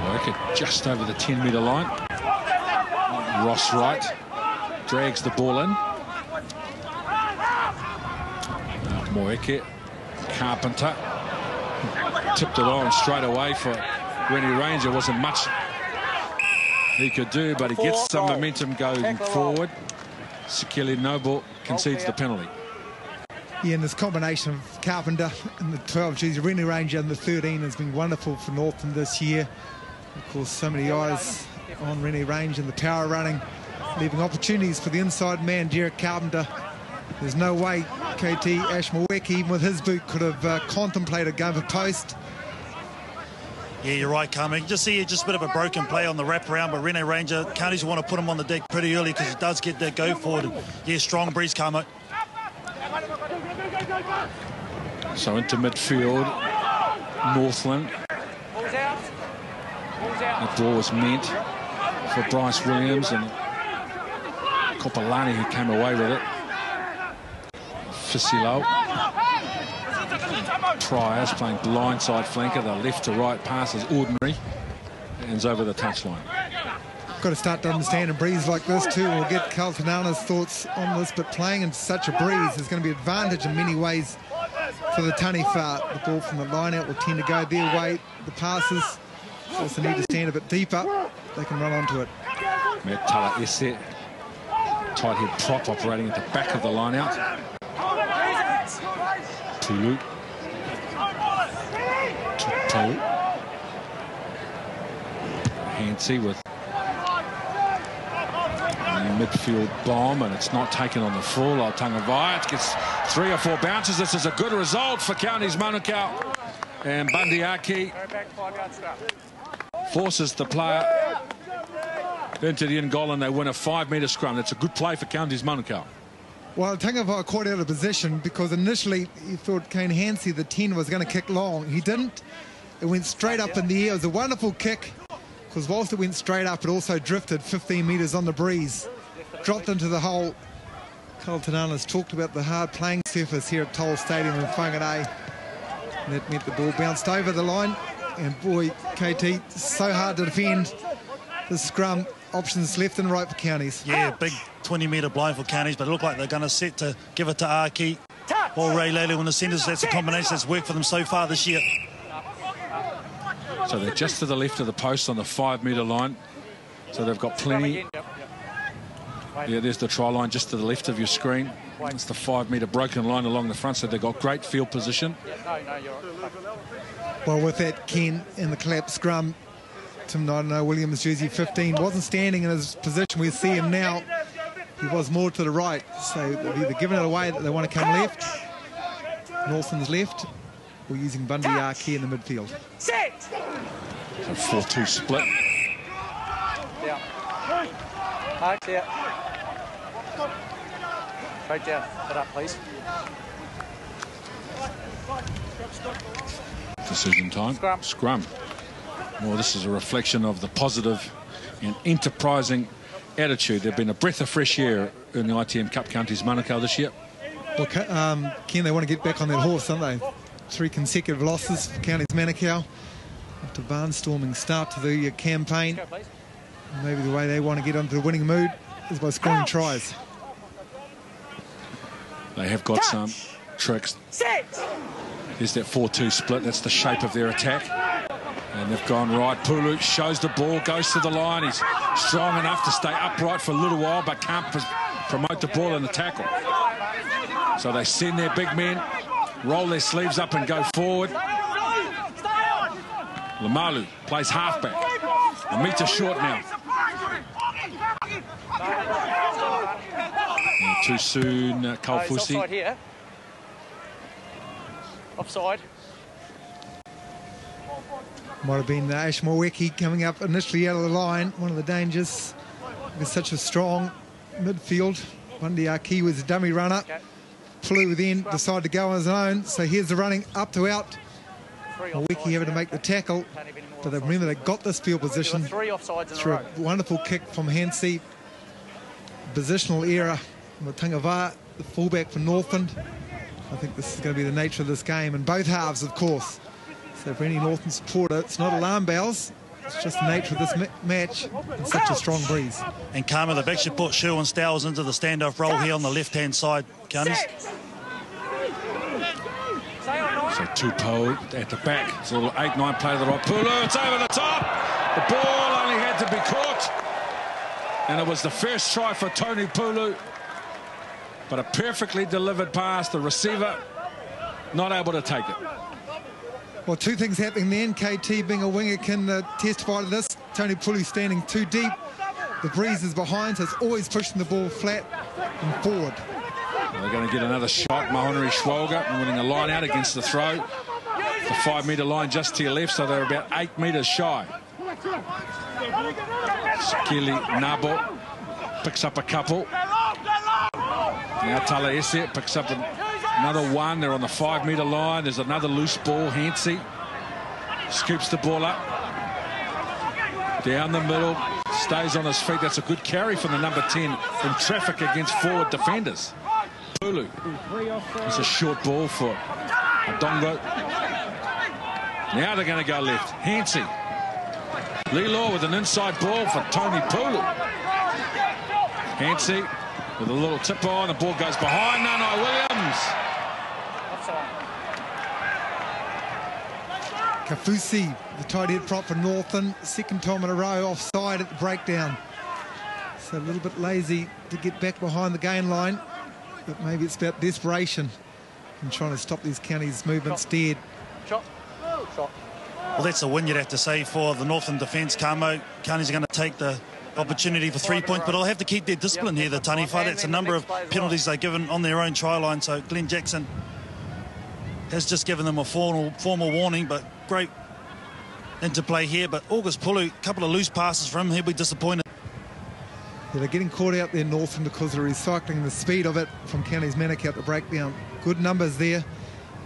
Work just over the 10-metre line. Ross Wright drags the ball in. Moeke, Carpenter tipped it on straight away for Rennie Ranger. Wasn't much he could do, but he gets some momentum going forward. Sekili Noble concedes the penalty. Yeah, and this combination of Carpenter and the 12 jersey, Rennie Ranger and the 13 has been wonderful for Northland this year. Of course, so many eyes on Rennie Ranger and the power running, leaving opportunities for the inside man, Derek Carpenter. There's no way KT Ashmaweki, even with his boot, could have contemplated going for post. Yeah, you're right, Carmen. You can just see just a bit of a broken play on the wraparound, but Rennie Ranger, Counties want to put him on the deck pretty early because he does get that go forward. And yeah, strong breeze, Carmen. So into midfield, Northland. The ball was meant for Bryce Williams and Kopalani, who came away with it. Fisilo. Priors playing blindside flanker. The left to right pass is ordinary. Ends over the touchline. Got to start to understand a breeze like this too. We'll get Carl Tanana's thoughts on this, but playing in such a breeze is going to be an advantage in many ways for the Taniwha. The ball from the line out will tend to go their way. The passes also need to stand a bit deeper. They can run onto it. Matt Tala Ese, tight head prop operating at the back of the line out. Tulu. Tutu. Hansey with the midfield bomb, and it's not taken on the full. Tangavai gets 3 or 4 bounces. This is a good result for Counties Manukau. And Bandiaki forces the player into the end goal, and they win a 5-metre scrum. That's a good play for Counties Manukau. Well, Tangavai caught out of position because initially he thought Kane Hansey, the 10, was going to kick long. He didn't. It went straight up in the air. It was a wonderful kick because whilst it went straight up, it also drifted 15 metres on the breeze. Dropped into the hole. Carl Tanana's talked about the hard playing surface here at Toll Stadium in Whangarei. And that meant the ball bounced over the line. And boy, KT, so hard to defend. The scrum options left and right for Counties. Yeah, big 20-metre blind for Counties, but it looked like they're going to set to give it to Aki or Ray Lele in the centres. That's a combination that's worked for them so far this year. So they're just to the left of the post on the 5-metre line. So they've got plenty. Yeah, there's the try line just to the left of your screen. It's the 5-metre broken line along the front, so they've got great field position. Well, with that, Ken, in the collapsed scrum, Tim Naidano Williams, jersey 15, wasn't standing in his position. We see him now. He was more to the right, so they've either given it away that they want to come left, Northland's left, or using Bundy Aki in the midfield. So 4-2 split. Right there, put up, please. Decision time. Scrum. Well, this is a reflection of the positive and enterprising attitude. They've been a breath of fresh air in the ITM Cup Counties Manukau this year. Well, Ken, they want to get back on that horse, don't they? 3 consecutive losses for Counties Manukau after barnstorming start to the campaign. Maybe the way they want to get onto the winning mood is by scoring tries. They have got some tricks. Here's that 4-2 split. That's the shape of their attack. And they've gone right. Pulu shows the ball, goes to the line. He's strong enough to stay upright for a little while, but can't promote the ball in the tackle. So they send their big men, roll their sleeves up and go forward. Lamalu plays halfback. A metre short now. And too soon, Kaufusi. Offside here. Offside. Might have been Ashmaweki coming up initially out of the line. One of the dangers with such a strong midfield. Bundy Aki was a dummy runner. Flew then, decided to go on his own. So here's the running up to out. Maweki having to make the tackle. But remember, they got this field position through a wonderful kick from Hansey. Positional error from the Tangavai, the fullback for Northland. I think this is going to be the nature of this game. And both halves, of course, So for any Northland supporter, it's not alarm bells. It's just the nature of this match. It's such a strong breeze. And Karma, they've actually put Sherwin Stowers into the standoff role here on the left-hand side, Counties. So Tupou at the back. It's a little 8-9 play to the right. Pulu, it's over the top. The ball only had to be caught. And it was the first try for Tony Pulu. But a perfectly delivered pass. The receiver not able to take it. Well, two things happening then. KT, being a winger, can testify to this. Tony Pulu standing too deep. The breeze is behind, so it's always pushing the ball flat and forward. They're going to get another shot. Mahonari Schwalger winning a line out against the throw. The 5-metre line just to your left, so they're about 8 metres shy. Skili Nabo picks up a couple. Now Talaese picks up another one. They're on the 5-metre line. There's another loose ball. Hansey scoops the ball up. Down the middle. Stays on his feet. That's a good carry from the number 10 in traffic against forward defenders. Pulu. It's a short ball for Adongo. Now they're going to go left. Hansey. Lelaw with an inside ball for Tony Pulu. Hansey with a little tip on. The ball goes behind Nanai Williams. Kafusi, the tight head prop for Northland. Second time in a row offside at the breakdown. So a little bit lazy to get back behind the gain line. But maybe it's about desperation and trying to stop these counties' movements dead. Shot. Well, that's a win, you'd have to say, for the Northland defence. Carmo, counties are going to take the opportunity for 3 points, but I'll have to keep their discipline here, the Taniwha. That's a number of penalties they've given on their own try line. So Glenn Jackson has just given them a formal warning, but great interplay here. But August Pulu, a couple of loose passes from him, he'll be disappointed. Yeah, they're getting caught out there, Northland, because they're recycling the speed of it from Counties Manukau at the breakdown. Good numbers there,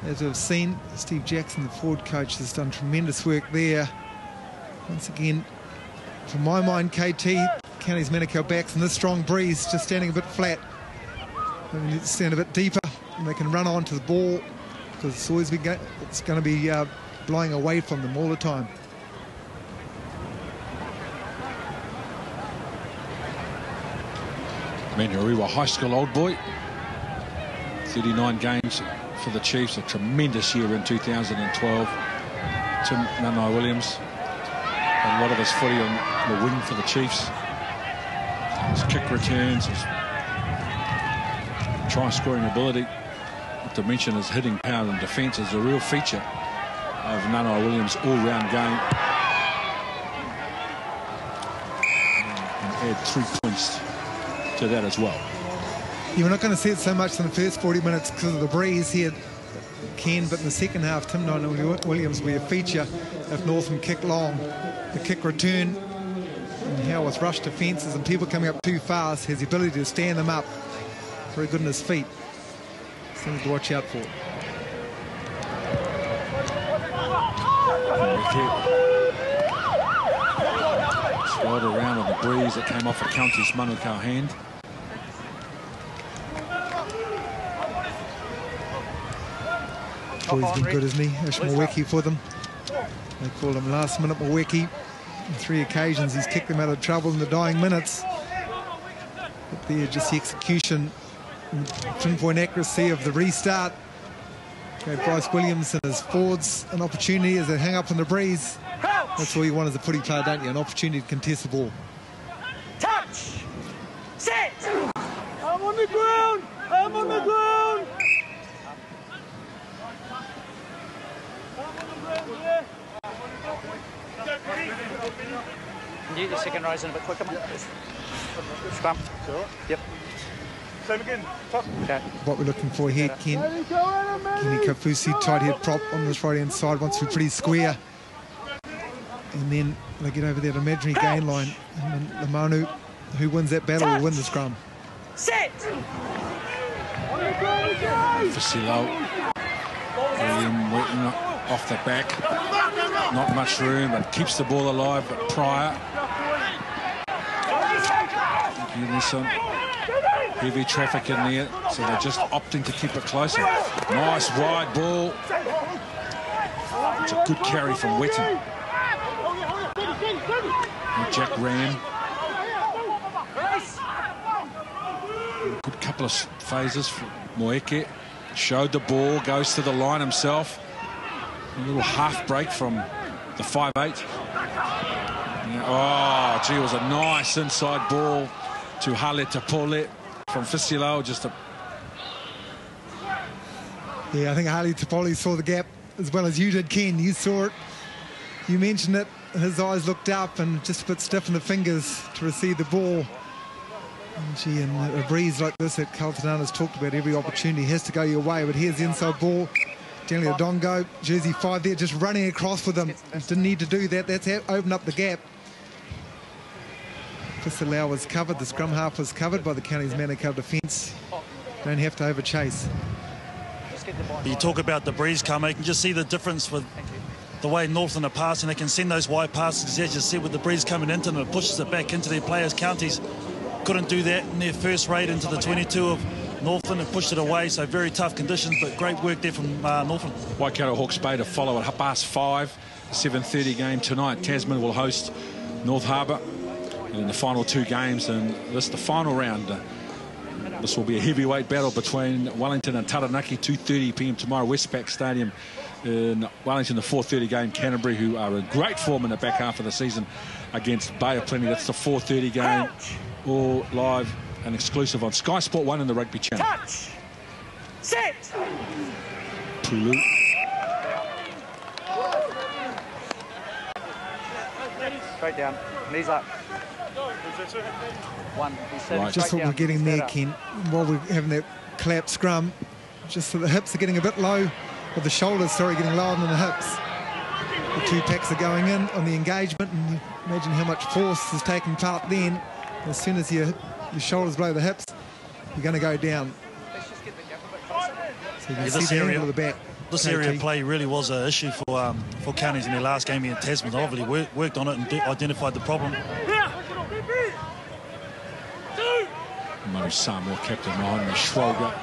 as we've seen. Steve Jackson, the forward coach, has done tremendous work there. Once again, from my mind, KT, Counties Manukau backs in this strong breeze, just standing a bit flat. They need to stand a bit deeper, and they can run onto the ball, because it's always it's going to be blowing away from them all the time. Manurewa High School old boy. 39 games for the Chiefs. A tremendous year in 2012. Tim Nanai Williams had a lot of his footy on the wing for the Chiefs. His kick returns, his try-scoring ability. Not to mention his hitting power and defence is a real feature of Nanai Williams' all-round game. And add 3 points to that as well. You're not going to see it so much in the first 40 minutes because of the breeze here, Ken, but in the second half, Tim Nanai Williams will be a feature if Northland kick long. The kick return, and how with rush defences and people coming up too fast, has the ability to stand them up. Very good on his feet. Something to watch out for. Swirled around on the breeze that came off a Counties Manukau hand. Oh, he's been good, isn't he? Ash Mweki for them. They call him last minute Mweki. On 3 occasions he's kicked them out of trouble in the dying minutes. But there, just the execution and pinpoint accuracy of the restart gave Bryce Williams and his forwards an opportunity as they hang up in the breeze. That's all you want as a footy player, don't you? An opportunity to contest the ball. Touch. Set. I'm on the ground. I'm on the ground. Can you get your second rise in a bit quicker, mate? Scrum. Yep. Same again. Top. Okay. What we're looking for here, Kenny Kafusi, tight head prop on this right hand side, wants to be pretty square. And then they get over that imaginary gain line. And then Lamanu, who wins that battle, will win the scrum. Set. Fasilo. William Witten off the back. Not much room, but keeps the ball alive. But Pryor. There's some heavy traffic in there, so they're just opting to keep it closer. Nice wide ball. It's a good carry from Wetton. Jack ran. Good couple of phases for Moeke. Showed the ball, goes to the line himself. A little half break from the 5'8". Oh, gee, it was a nice inside ball to Hale Tapole from Fisilo. Yeah, I think Hale Tapole saw the gap as well as you did, Ken. You saw it. You mentioned it. His eyes looked up and just a bit stiff in the fingers to receive the ball. And gee, in a breeze like this that Carlton has talked about, every opportunity has to go your way. But here's the inside ball. Daniel Odongo, jersey 5 there, just running across with him. He didn't need to do that. That's opened up the gap. Fisilo was covered. The scrum half was covered by the Counties Manukau defence. Don't have to over-chase. You talk about the breeze coming. You can just see the difference with the way Northland are passing. They can send those wide passes, as you see, with the breeze coming into them. It pushes it back into their players. Counties couldn't do that in their first raid into the 22 of Northland and pushed it away. So very tough conditions, but great work there from Northland. Waikato Hawke's Bay to follow at 5:30, 7:30 game tonight. Tasman will host North Harbour in the final 2 games, and this the final round. This will be a heavyweight battle between Wellington and Taranaki, 2:30 p.m. tomorrow, Westpac Stadium in Wellington. The 4:30 game, Canterbury, who are in great form in the back half of the season, against Bay of Plenty. That's the 4:30 game, all live and exclusive on Sky Sport 1 and the Rugby Channel. Touch. Set. Pulu. Straight down. Knees up. One. Right. Just what we're getting there, Ken, while we're having that collapsed scrum, just so the hips are getting a bit low, or the shoulders, sorry, getting lower than the hips. The 2 packs are going in on the engagement, and you imagine how much force is taking part then. As soon as your shoulders below the hips, you're going to go down. So you can see the angle of the back. This area of play really was an issue for Counties in their last game in Tasman. They obviously worked on it and identified the problem. Manu Samoa captain behind the Schwalger.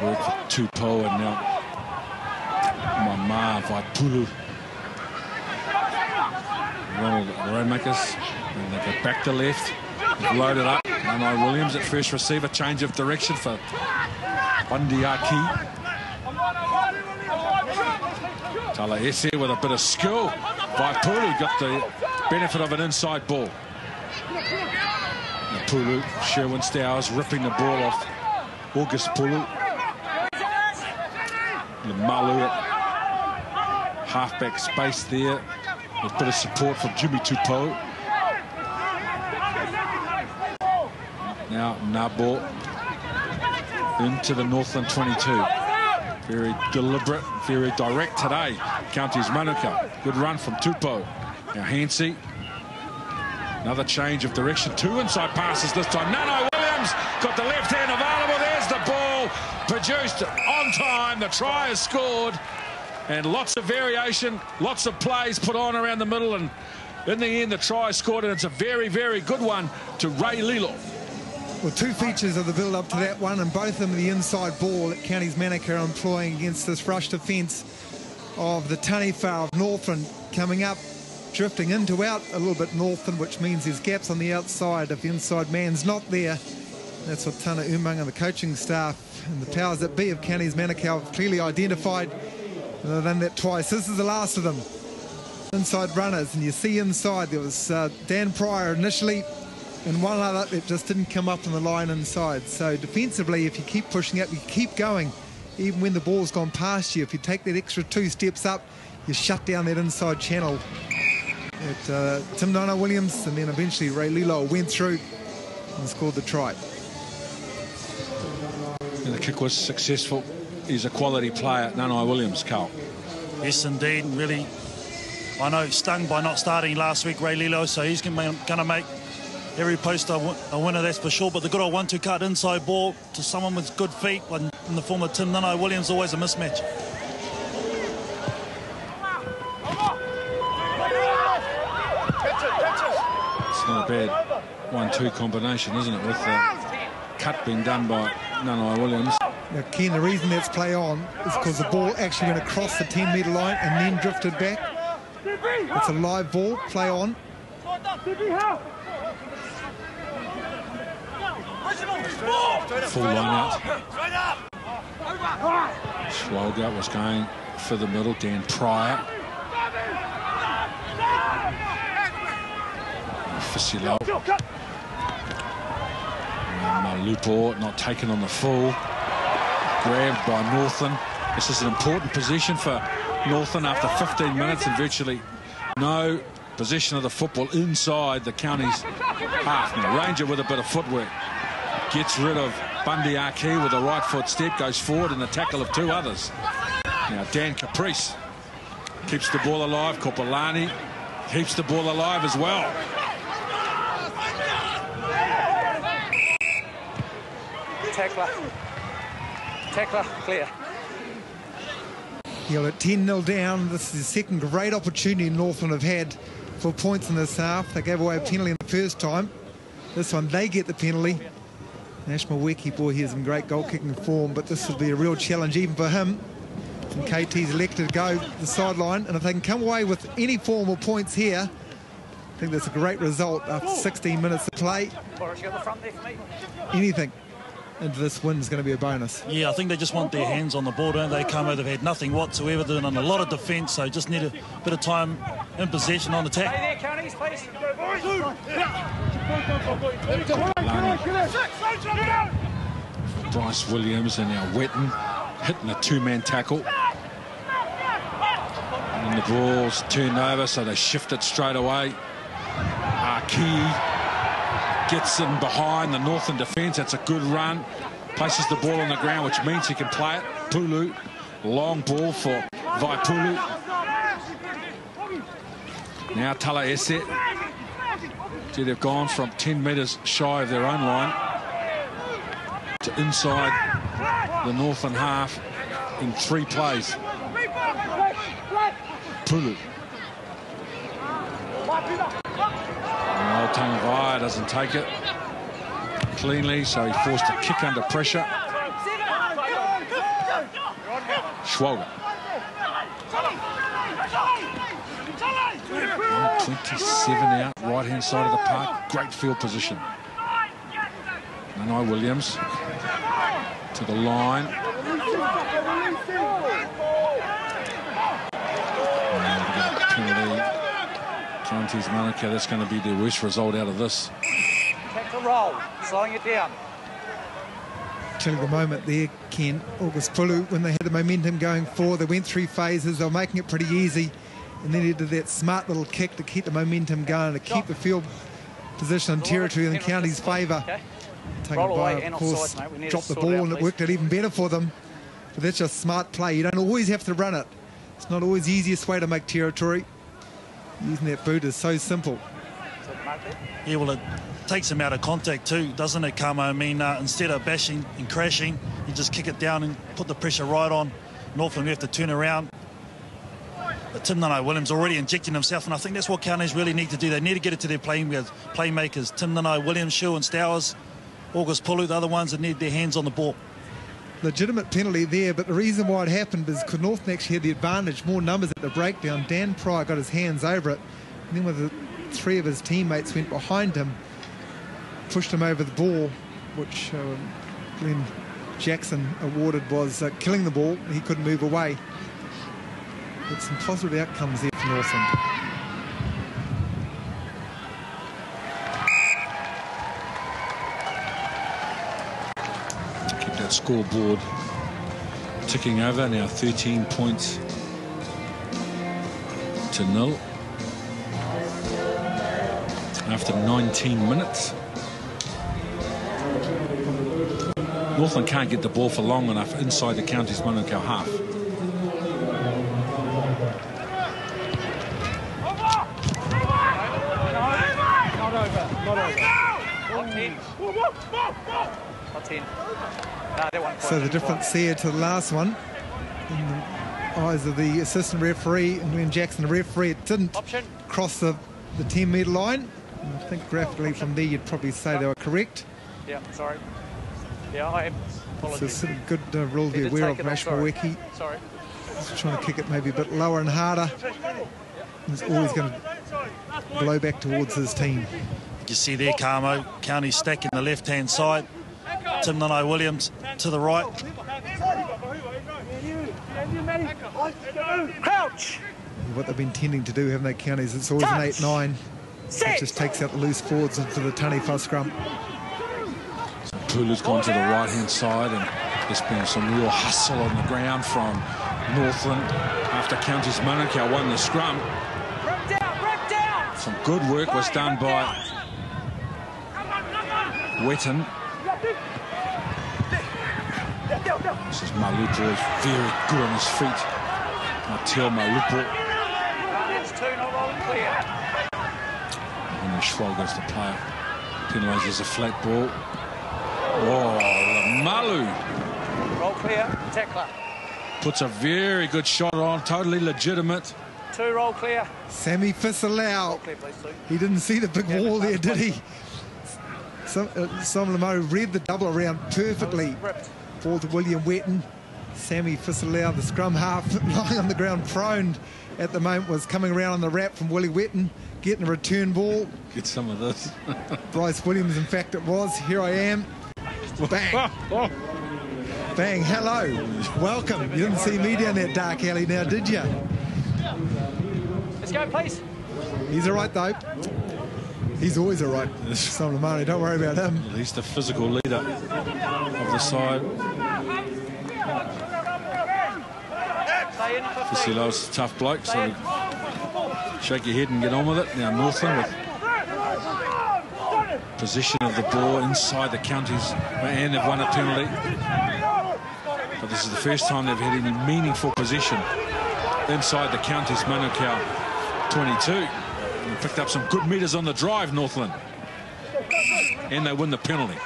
Work for Tupou and now Mama Vaipulu. Ronald the Rainmakers. And they get back to left. Loaded up. Nano Williams at first receiver. Change of direction for Bandiaki. Talaese with a bit of skill. Vaipulu got the benefit of an inside ball. Pulu, Sherwin Stowers ripping the ball off August Pulu. Malu at halfback space there. A bit of support from Jimmy Tupou. Now Nabo into the Northland 22. Very deliberate, very direct today. Counties Manukau. Good run from Tupou. Now Hansey. Another change of direction. 2 inside passes this time. Nano Williams got the left hand available. There's the ball produced on time. The try is scored. And lots of variation, lots of plays put on around the middle. And in the end, the try is scored. And it's a very, very good one to Ray Lilo. Well, 2 features of the build-up to that one, and both of them the inside ball that Counties Manukau are employing against this rush defence of the Taniwha of Northland coming up. Drifting in to out a little bit Northland, which means there's gaps on the outside. If the inside man's not there, that's what Tana Umang and the coaching staff and the powers that be of Counties Manukau have clearly identified. And they've done that twice. This is the last of them. Inside runners, and you see inside there was Dan Pryor initially and one other that just didn't come up on the line inside. So defensively, if you keep pushing up, you keep going, even when the ball's gone past you. If you take that extra 2 steps up, you shut down that inside channel. Tim Nana Williams, and then eventually Ray Lilo went through and scored the try. And the kick was successful. He's a quality player, Nana Williams, Carl. Yes, indeed. Really, I know stung by not starting last week, Ray Lilo, so he's going to make every post a winner, that's for sure. But the good old 1-2 cut inside ball to someone with good feet in the form of Tim Nana Williams, always a mismatch. Not a bad 1-2 combination, isn't it? With the cut being done by Nana Williams. Now, Ken, the reason that's play on is because the ball actually went across the 10-metre line and then drifted back. It's a live ball, play on. Full line out. Schwalger was going for the middle. Dan Pryor. Fisilo. Malupo not taken on the full. Grabbed by Northland. This is an important position for Northland after 15 minutes and virtually no possession of the football inside the county's half. Now Ranger with a bit of footwork gets rid of Bundy Aki with a right foot step, goes forward in the tackle of two others. Now Dan Caprice keeps the ball alive. Kopolani keeps the ball alive as well. Tackler, clear. Yeah, at 10-0 down, this is the second great opportunity Northland have had for points in this half. They gave away a penalty in the first time. This one, they get the penalty. Nash Maweki, boy, he has some great goal-kicking form, but this would be a real challenge even for him. And KT's elected to go the sideline, and if they can come away with any form of points here, I think that's a great result after 16 minutes of play. Anything into this win is going to be a bonus. Yeah, I think they just want their hands on the ball, don't they? Come over, they've had nothing whatsoever, they've done a lot of defence, so just need a bit of time in possession on attack. Bryce Williams and now Wetton hitting a two-man tackle. And the ball's turned over, so they shift it straight away. Aki gets in behind the Northland defence. That's a good run. Places the ball on the ground, which means he can play it. Pulu, long ball for Vaipulu. Now Tala Eset. See, they've gone from 10 metres shy of their own line to inside the Northland half in 3 plays. Pulu. Tangavai doesn't take it cleanly, so he forced a kick under pressure. Schwalger. 127 out, right-hand side of the park. Great field position. Nanai Williams to the line. Counties Manukau, that's going to be the worst result out of this. Take the roll, slowing it down. Telling the moment there, Ken, August Pulu, when they had the momentum going forward, they went 3 phases, they were making it pretty easy, and then he did that smart little kick to keep the momentum going, to keep the field position and territory in the county's favour. Taken by, of course, dropped the ball, and it worked out even better for them. But that's just smart play. You don't always have to run it. It's not always the easiest way to make territory. Using that boot is so simple. Yeah, well, it takes him out of contact too, doesn't it, Kamo? I mean, instead of bashing and crashing, you just kick it down and put the pressure right on Northland. We have to turn around. But Tim Nanai-Williams already injecting himself, and I think that's what counties really need to do. They need to get it to their playmakers. Tim Nanai-Williams, Shu and Stowers, August Pulu, the other ones that need their hands on the ball. Legitimate penalty there, but the reason why it happened is because Northland actually had the advantage, more numbers at the breakdown. Dan Pryor got his hands over it, and then with the 3 of his teammates went behind him, pushed him over the ball, which Glenn Jackson awarded was killing the ball. He couldn't move away. But some positive outcomes there for Northland. Scoreboard ticking over now, 13 points to 0 after 19 minutes. Northland can't get the ball for long enough inside the county's Manukau half. So the difference here to the last one, in the eyes of the assistant referee and Glenn Jackson, the referee, it didn't cross the 10-metre line. And I think graphically from there you'd probably say they were correct. Yeah, sorry. Yeah, I am. So it's a good rule to be aware of. Rash Maweki. He's trying to kick it maybe a bit lower and harder. He's always going to blow back towards his team. You see there, Carmo, County stacking the left-hand side. Tim Nanai-Williams to the right. Crouch. What they've been tending to do, haven't they, Counties? It's always an 8-9. It just takes out the loose forwards into the Taniwha scrum. So Pulu's gone to the right-hand side, and there's been some real hustle on the ground from Northland after Counties Manukau won the scrum. Some good work was done by Wetton. This is Malupo, is very good on his feet. Mateo Malupo. And Schwal goes to player. Penalises a flat ball. Oh, Malu. Roll clear, tackler. Puts a very good shot on, totally legitimate. 2 roll clear. Sammy Fisalau. He didn't see the big wall there, did he? Sam Lamo read the double around perfectly. Ball to William Wetton. Sammy Fisalau, the scrum half, lying on the ground prone at the moment, was coming around on the wrap from Willie Wetton, getting a return ball. Get some of this. Bryce Williams, in fact, it was. Here I am. Bang. Bang. Hello. Welcome. You didn't see me down that dark alley now, did you? Let's go, please. He's all right, though. He's always all right. Sam Lamani, don't worry about him. He's the physical leader of the side. Fisilau's a tough bloke, so shake your head and get on with it. Now Northland with possession of the ball inside the counties, and they've won a penalty. But this is the first time they've had any meaningful possession inside the counties Manukau 22. And picked up some good metres on the drive, Northland. And they win the penalty.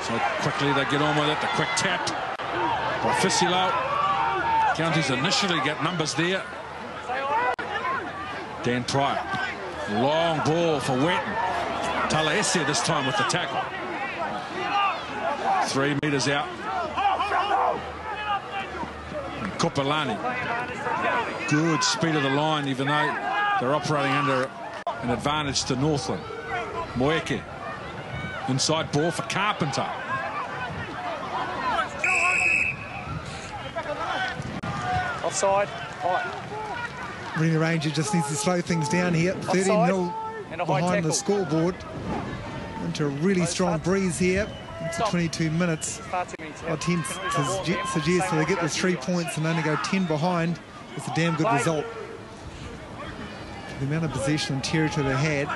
So quickly they get on with it. The quick tap by Fisilau. Counties initially get numbers there. Dan Pryor. Long ball for Wetton. Talaesia this time with the tackle. 3 metres out. And Kopelani. Good speed of the line, even though they're operating under an advantage to Northland. Moeke. Inside ball for Carpenter. Offside. Marina Ranger just needs to slow things down here. 13-0 behind the scoreboard. Into a really strong breeze here. Into 22 minutes. I tend to suggest that they get the 3 points and only go 10 behind. It's a damn good result. The amount of possession and territory they had,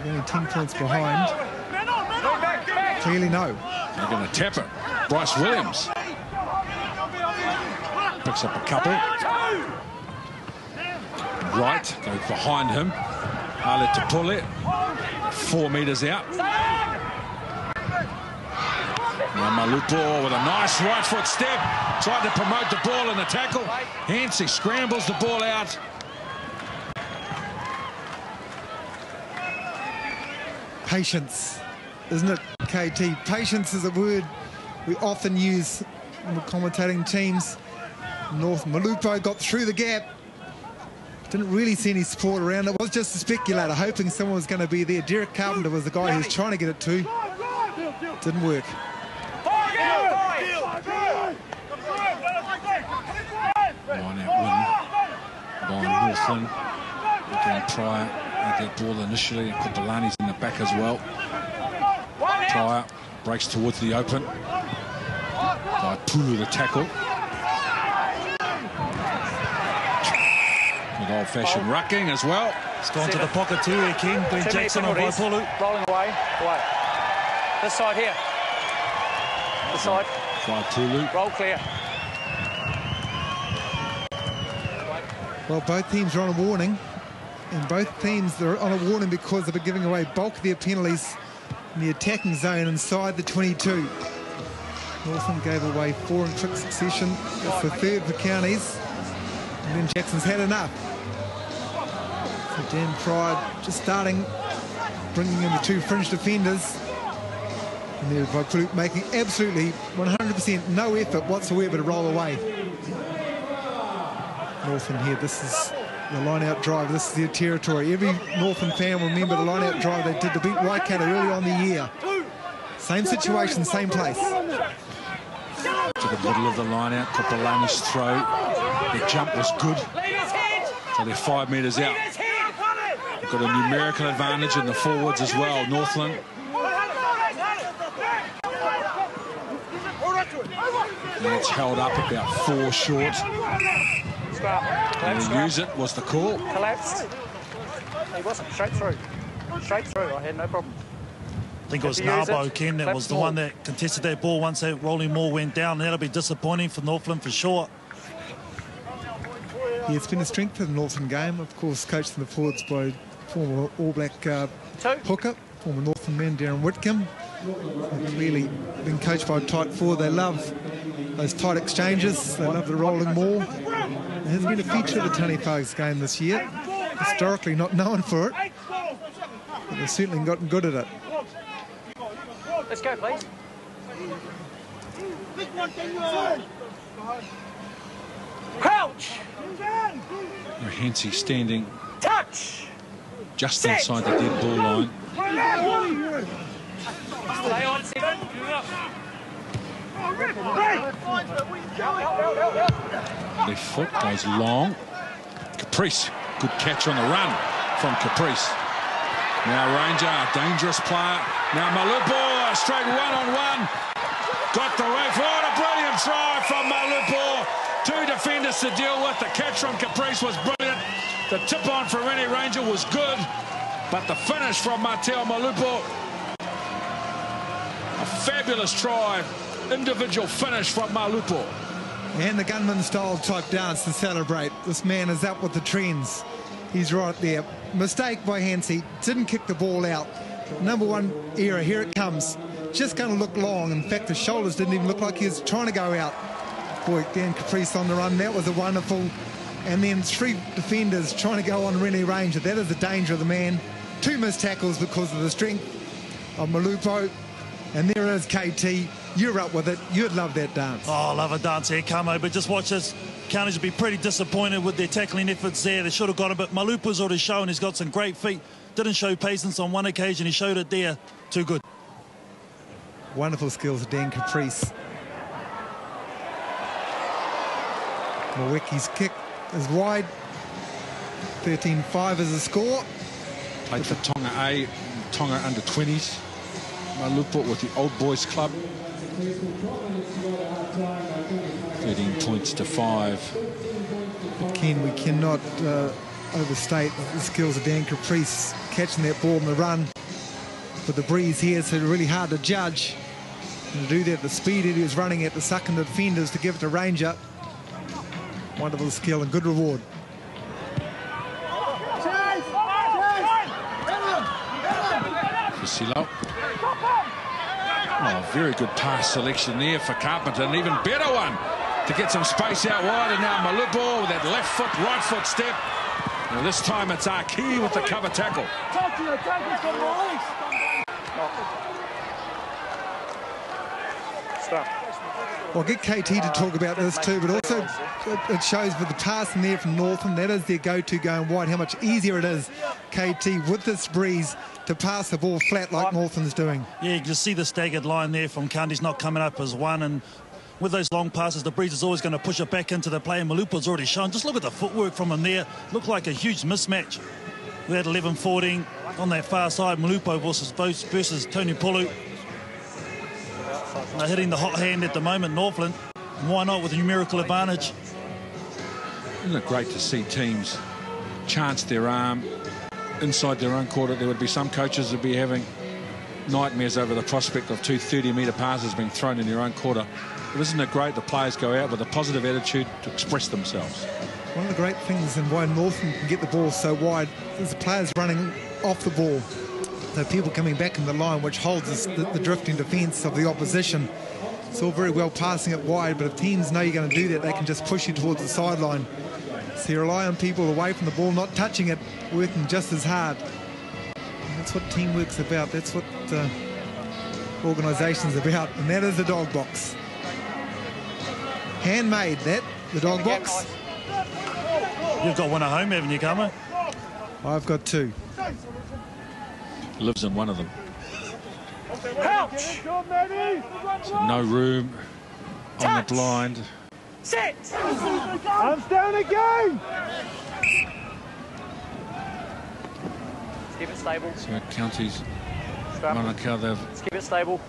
they're only 10 points behind. Clearly no. They're going to tap it. Bryce Williams picks up a couple. Right, goes behind him. Ale Tapule, 4 metres out. Now Malupo with a nice right foot step. Tried to promote the ball in the tackle. Hansey scrambles the ball out. Patience, isn't it, KT? Patience is a word we often use when we're commentating teams. North Malupo got through the gap. Didn't really see any support around. It was just a speculator, hoping someone was going to be there. Derek Carpenter was the guy who was trying to get it to. Didn't work. Line out win by Northland. Again, Pryor had that ball initially, and Kopelani's in the back as well. Pryor breaks towards the open. By Pulu the tackle. With old-fashioned rucking as well. It's gone to the pocket too here, Ken. Glenn Jackson on by Pulu. Rolling away. This side here. This side. By Pulu. Roll clear. Well, both teams are on a warning. And both teams are on a warning because they've been giving away bulk of their penalties in the attacking zone inside the 22. Northland gave away 4 in quick succession. That's the 3rd for counties. And then Jackson's had enough. So Dan Pride just starting, bringing in the 2 fringe defenders. And there's Vaipulu making absolutely 100% no effort whatsoever to roll away. Northland here, this is the line-out drive. This is their territory. Every Northland fan will remember the line-out drive they did to beat Waikato early on the year. Same situation, same place. To the middle of the line-out, Kopolani's throw. Their jump was good. So they're 5 metres out. They've got a numerical advantage in the forwards as well, Northland. And it's held up about 4 short. And to use it was the call. Collapsed. He wasn't. Straight through. Straight through. I had no problem. I think it was Nabo, Ken, that was the one that contested that ball once that rolling ball went down. That'll be disappointing for Northland for sure. Yeah, it's been a strength of the Northland game. Of course, coached in the forwards by former All Black hooker, former Northland man Darren Whitcomb. They've really been coached by a tight forward. They love those tight exchanges. They love the rolling ball. It has been a feature of the Taniwha's game this year. Historically not known for it, but they've certainly gotten good at it. Let's go, please. Crouch! Hensi standing Touch! just inside the dead ball line. Stay on, Stephen. Left foot goes long. Caprice, good catch on the run from Caprice. Now Ranger, a dangerous player. Now Malupo, a straight one-on-one. Got the way forward, a brilliant try from Malupo. 2 defenders to deal with. The catch from Caprice was brilliant. The tip on for Rene Ranger was good. But the finish from Mateo Malupo, a fabulous try. Individual finish from Malupo. And the gunman style type dance to celebrate. This man is up with the trends. He's right there. Mistake by Hensi. Didn't kick the ball out. Number 1 error. Here it comes. Just going to look long. In fact, the shoulders didn't even look like he was trying to go out. Boy, Dan Caprice on the run. That was a wonderful. And then 3 defenders trying to go on Rene Ranger. That is the danger of the man. 2 missed tackles because of the strength of Malupo. And there is KT. You're up with it. You'd love that dance. Oh, I love a dance here, Camo, but just watch this. Counties will be pretty disappointed with their tackling efforts there. They should have got it, but Malupo's already shown he's got some great feet. Didn't show patience on one occasion. He showed it there. Too good. Wonderful skills of Dan Caprice. Mwaki's kick is wide. 13-5 is the score. Played for Tonga A, Tonga under 20s. Malupo with the Old Boys Club. 13 points to 5. But Ken, we cannot overstate the skills of Dan Caprice catching that ball in the run. But the breeze here is really hard to judge. And to do that, the speed that he was running at, the sucking the defenders to give it to Ranger. Wonderful skill and good reward. Fasilo. Oh, very good pass selection there for Carpenter. An even better one to get some space out wide. And now Malupo with that left foot, right foot step. And this time it's Aki with the cover tackle. Well, get KT to talk about this too, but also it shows with the pass in there from Northland, that is their go-to going wide, how much easier it is, KT, with this breeze, to pass the ball flat like Northland's doing. Yeah, you can just see the staggered line there from Counties not coming up as one, and with those long passes, the breeze is always going to push it back into the play, and Malupo's already shown. Just look at the footwork from him there. Looked like a huge mismatch. We had 11-14 on that far side, Malupo versus Tony Pulu. They're hitting the hot hand at the moment, Northland. Why not with a numerical advantage? Isn't it great to see teams chance their arm inside their own quarter? There would be some coaches that would be having nightmares over the prospect of 2 30-metre passes being thrown in their own quarter. But isn't it great the players go out with a positive attitude to express themselves? One of the great things and why Northland can get the ball so wide is the players running off the ball. So people coming back in the line, which holds the drifting defence of the opposition. It's all very well passing it wide, but if teams know you're going to do that, they can just push you towards the sideline. So you rely on people away from the ball, not touching it, working just as hard. And that's what teamwork's about. That's what organisation's about, and that is the dog box. Handmade, that, the dog box. You've got one at home, haven't you, Kamo? I've got two. Lives in one of them. Ouch! So no room on the blind. Sit! Arms down again! Keep it stable. So Counties, Manukau, they've... Let's keep it stable.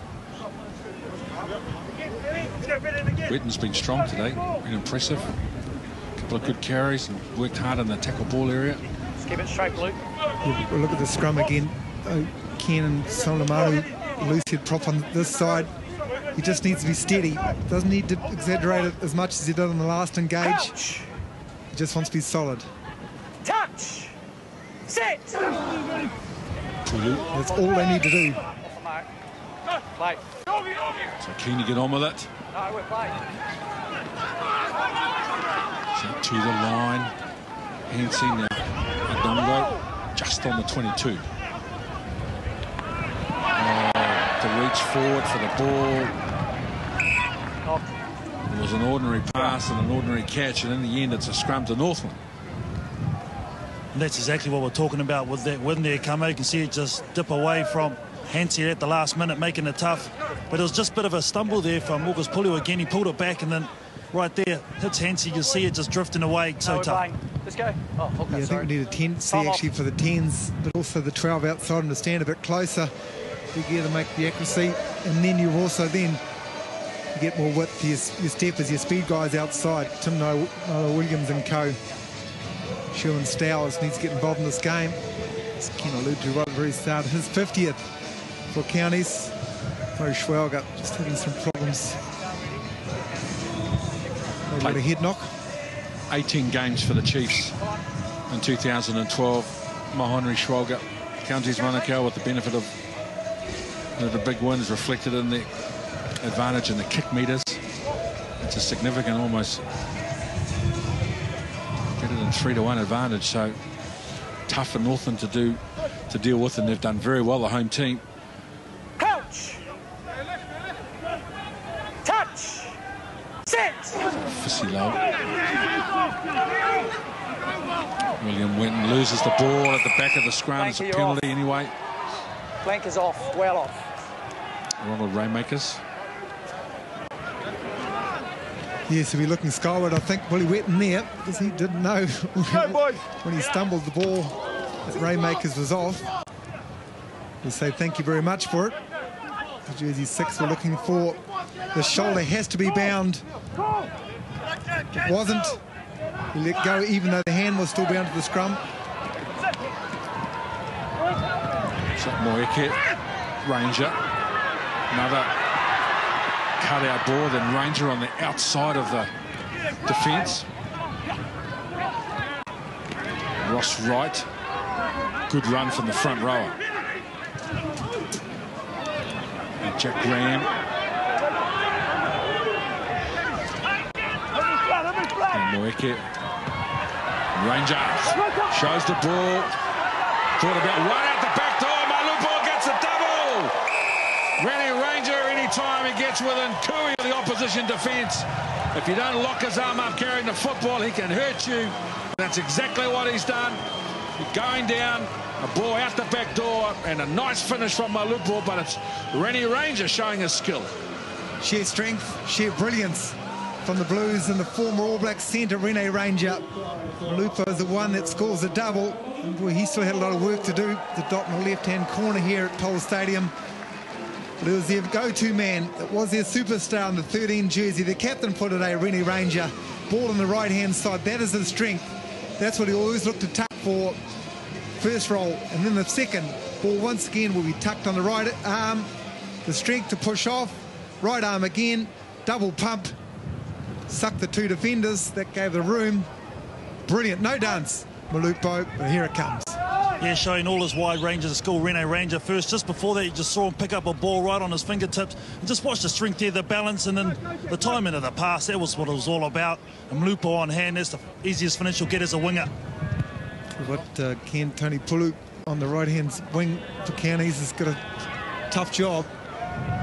Wetton's been strong today, been impressive. A couple of good carries and worked hard in the tackle ball area. Let's keep it straight, Luke. Yeah, we'll look at the scrum again. Ken and Solomonu, loose head prop on this side. He just needs to be steady. Doesn't need to exaggerate it as much as he did on the last engage. Ouch. He just wants to be solid. Touch! Sit! That's all they need to do. Play. So keen to get on with it. No, we're playing. So to the line. Hansey now. Adongo just on the 22. To reach forward for the ball. It was an ordinary pass and an ordinary catch, and in the end it's a scrum to Northland. And that's exactly what we're talking about with that win there, Kamo. You can see it just dip away from Hansey at the last minute, making it tough. But it was just a bit of a stumble there from August Pulu again. He pulled it back and then right there hits Hansey. You see it just drifting away. So tough. Playing. Let's go. Oh, okay, Yeah, I think we need a 10 C actually for the 10s, but also the 12 outside and to stand a bit closer. Big gear to make the accuracy, and then you also then get more width for your steppers, your speed guys outside. Tim Noah Williams and co. Sherwin Stowers needs to get involved in this game. As Ken alluded to right at the very start, his 50th for Counties. Mo Schwelger just having some problems. They got a head knock. 18 games for the Chiefs in 2012. Mahonri Schwelger, Counties Manukau with the benefit of the big wins reflected in the advantage in the kick meters. It's a significant, almost better than 3-1 advantage. So tough for Northland to deal with, and they've done very well, the home team. Ouch! Touch! Sit! Fissy low. William Winton loses the ball at the back of the scrum. It's a penalty anyway. Flank is off, well off. Ronald Rainmakers. Yes, he'll be looking skyward. I think Willie Wetton there, because he didn't know when he stumbled the ball that Rainmakers was off. We'll say thank you very much for it. The jersey 6 we're looking for. The shoulder has to be bound. It wasn't. He let go even though the hand was still bound to the scrum. Moeke, Ranger, another cut-out ball, then Ranger on the outside of the defence. Ross Wright, good run from the front rower. And Jack Graham. And Moeke. Ranger shows the ball. Thought about one at the back door. Rennie Ranger, anytime he gets within cooey of the opposition defence, if you don't lock his arm up carrying the football, he can hurt you. That's exactly what he's done. Going down, a ball out the back door, and a nice finish from Malupo, but it's Rennie Ranger showing his skill. Sheer strength, sheer brilliance from the Blues and the former All Black centre, Rennie Ranger. Malupo is the one that scores a double. And boy, he still had a lot of work to do. The dot in the left-hand corner here at Toll Stadium. But it was their go-to man. It was their superstar in the 13 jersey. The captain for today, Rennie Ranger. Ball on the right-hand side. That is his strength. That's what he always looked to tuck for. First roll. And then the second ball once again will be tucked on the right arm. The strength to push off. Right arm again. Double pump. Suck the two defenders. That gave the room. Brilliant. No dance, Malupo. But here it comes. Yeah, showing all his wide range of the school, Renee Ranger first. Just before that, you just saw him pick up a ball right on his fingertips. And just watch the strength there, the balance, and then the timing of the pass. That was what it was all about. And Malupo on hand, that's the easiest finish he'll get as a winger. We've got Tony Pulu on the right-hand wing for Counties. Has got a tough job.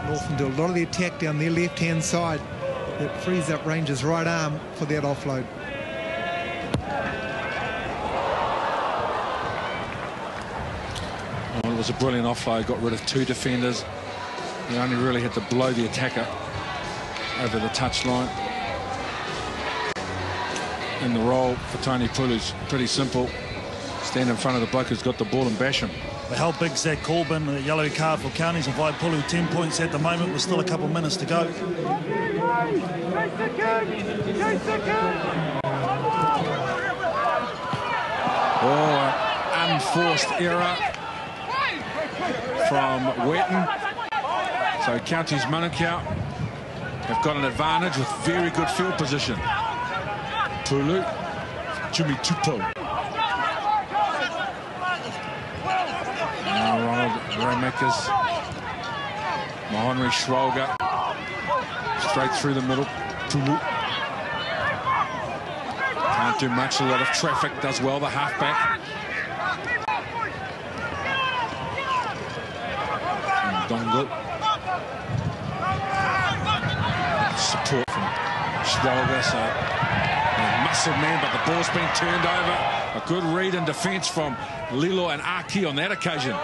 Northland do a lot of the attack down their left-hand side. That frees up Rangers' right arm for that offload. Well, it was a brilliant offload, got rid of 2 defenders. He only really had to blow the attacker over the touchline. And the role for Tony Pulu's pretty simple. Stand in front of the bloke who's got the ball and bash him. But how big's that Corbin? The yellow card for Counties and Vaipulu 10 points at the moment with still a couple minutes to go. Oh, unforced error from Wetton. So Counties Manukau have got an advantage with very good field position. Pulu, Jimmy Tupou. Now Ronald Raymakers, Mahonri Schwalger, straight through the middle. Pulu can't do much, a lot of traffic, does well, the halfback. And Dongle. Support from Schwalger, so muscle man, but the ball's been turned over. A good read in defence from Lilo and Aki on that occasion.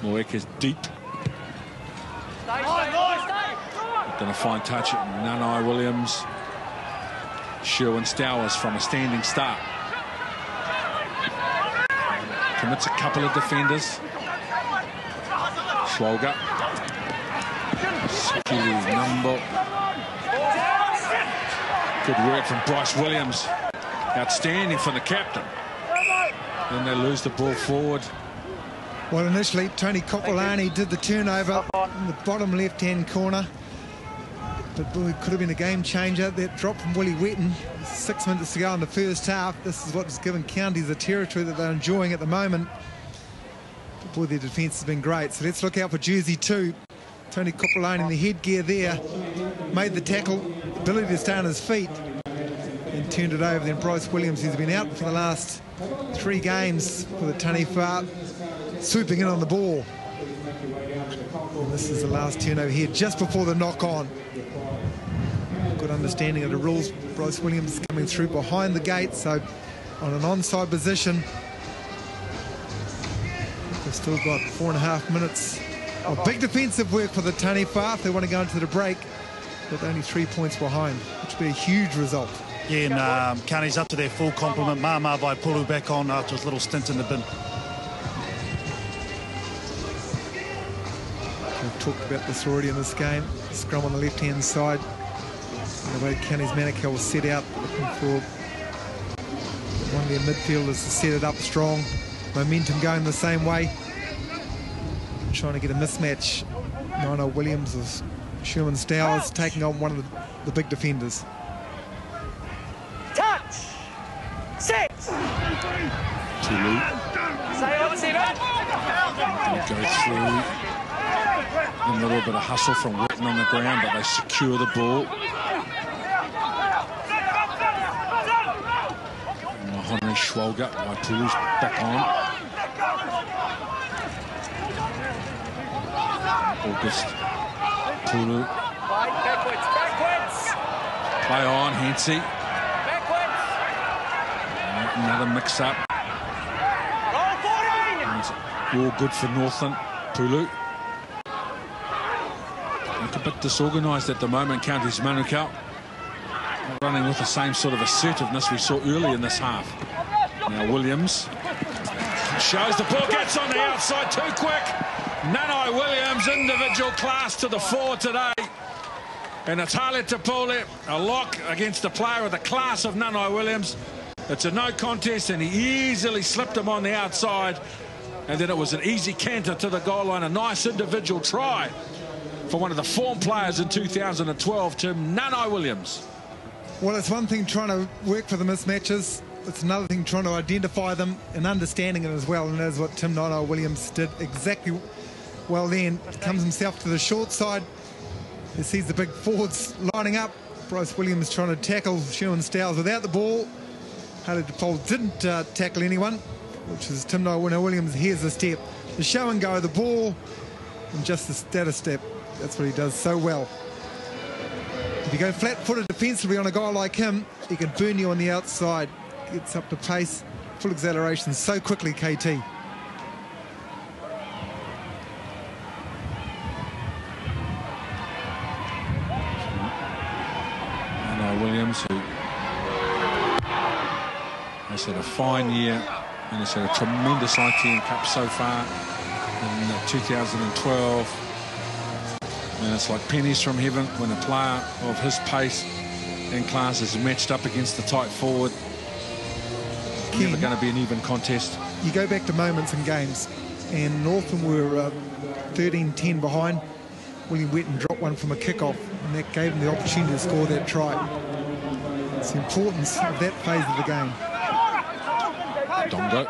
Moek is deep. Done a fine touch at Nanai Williams. Sherwin Stowers from a standing start. Commits a couple of defenders. Schwalger. Skilly number. Good work from Bryce Williams. Outstanding from the captain. Then they lose the ball forward. Well, initially, Tony Kopolani did the turnover in the bottom left-hand corner. But boy, it could have been a game changer. That drop from Willie Wetton, 6 minutes to go in the first half. This is what's given Counties the territory that they're enjoying at the moment. But boy, their defence has been great. So let's look out for jersey 2. Tony Kopolani in the headgear there. Made the tackle, ability to stay on his feet. And turned it over. Then Bryce Williams, who's been out for the last 3 games for the Taniwha, swooping in on the ball. And this is the last turnover here, just before the knock-on. Good understanding of the rules. Bryce Williams coming through behind the gate, so on an onside position. They've still got 4.5 minutes of big defensive work for the Taniwha if they want to go into the break, with only 3 points behind, which would be a huge result. Yeah, and Counties up to their full complement. Mama Vaipulu back on after his little stint in the bin. We've talked about this already in this game. Scrum on the left-hand side. And the way Counties Manukau was set out, looking for one of their midfielders to set it up strong. Momentum going the same way. Trying to get a mismatch. Nino Williams or Sherman Stowers taking on one of the big defenders. Touch! Set! Tulu. Go through. A little bit of hustle from Wetton on the ground, but they secure the ball. Mahonri Schwalger, Waipulu's back on. August Pulu. Backwards! Play on, Hensey. Another mix-up. All good for Northland. Pulu. Look a bit disorganised at the moment, Counties Manukau. Running with the same sort of assertiveness we saw early in this half. Now Williams shows the ball, gets on the outside too quick. Nanai Williams, individual class to the fore today. And it's Hale Tapole, a lock against a player with the class of Nanai Williams. It's a no contest, and he easily slipped him on the outside. And then it was an easy canter to the goal line. A nice individual try for one of the form players in 2012, Tim Nanai Williams. Well, it's one thing trying to work for the mismatches. It's another thing trying to identify them and understanding it as well. And that's what Tim Nanai Williams did exactly well then. Comes himself to the short side. He sees the big forwards lining up. Bryce Williams trying to tackle Sherwin Stowers without the ball. Hale Tapole didn't tackle anyone, which is Tim Nanai Williams. Here's the step. the show and go, the ball, and just the status step. That's what he does so well. If you go flat-footed defensively on a guy like him, he can burn you on the outside. Gets up to pace, full acceleration so quickly, KT. Williams, who has had a fine year and has had a tremendous ITM Cup so far in 2012. And it's like pennies from heaven when a player of his pace and class is matched up against the tight forward. Never going to be an even contest. You go back to moments in games, and Northland were 13-10 behind. William Wetton dropped one from a kickoff, and that gave him the opportunity to score that try. It's the importance of that phase of the game. Dongo.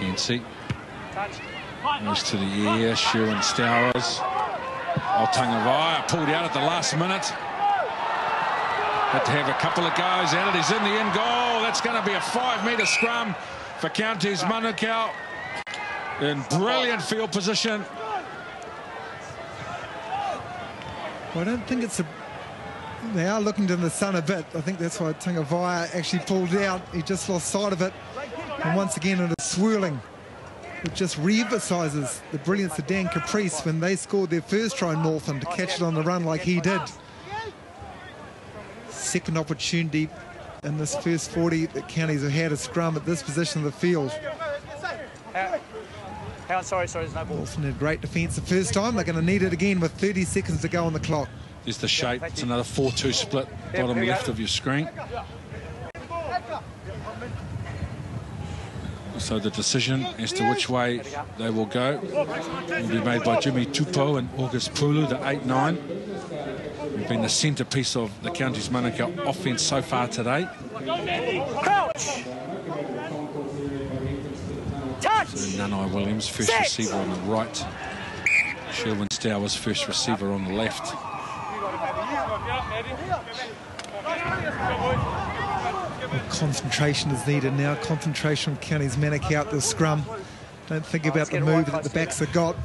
Yancey. Goes to the air. Sherwin Stowers. Altangavaya pulled out at the last minute. Had to have a couple of goes at it. He's in the end goal. That's going to be a 5-metre scrum for Counties Manukau. In brilliant field position. Well, I don't think it's a... They are looking to the sun a bit. I think that's why Tangavaya actually pulled out. He just lost sight of it. And once again, it is swirling. It just re-emphasises the brilliance of Dan Caprice when they scored their first try in Northland to catch it on the run like he did. Second opportunity in this first 40 that Counties have had a scrum at this position of the field. Sorry, there's no ball. Northland had great defence the first time. They're going to need it again with 30 seconds to go on the clock. There's the shape. It's another 4-2 split, bottom left of your screen. So the decision as to which way they will go will be made by Jimmy Tupou and August Pulu, the 8-9. Who've been the centrepiece of the Counties Manukau offence so far today. Crouch! Touch! So Nanai Williams, first receiver on the right. Sherwin Stowers, first receiver on the left. Concentration is needed now. Concentration on Counties Manukau out the scrum. Don't think about the move that the backs have got,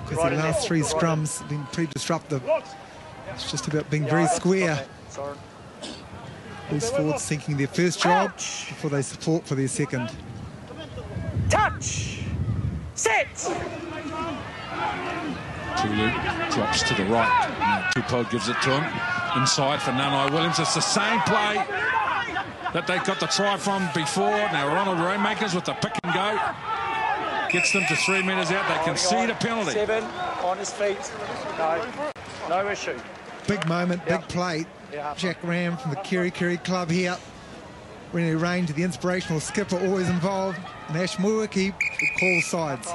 because the last 3 scrums have been pretty disruptive. It's just about being very square. Loose forwards thinking their first job before they support for their second. Touch! Set! Pulu drops to the right. Now Tupou gives it to him. Inside for Nanai Williams. It's the same play that they got the try from before. Now Ronald Raymakers with the pick and go. Gets them to 3 metres out. They concede a penalty. 7 on his feet. No issue. Big moment, big play. Jack Ram from the Kerry Club here. Rennie Rain to the inspirational skipper, always involved. And Ash Muaki calls sides.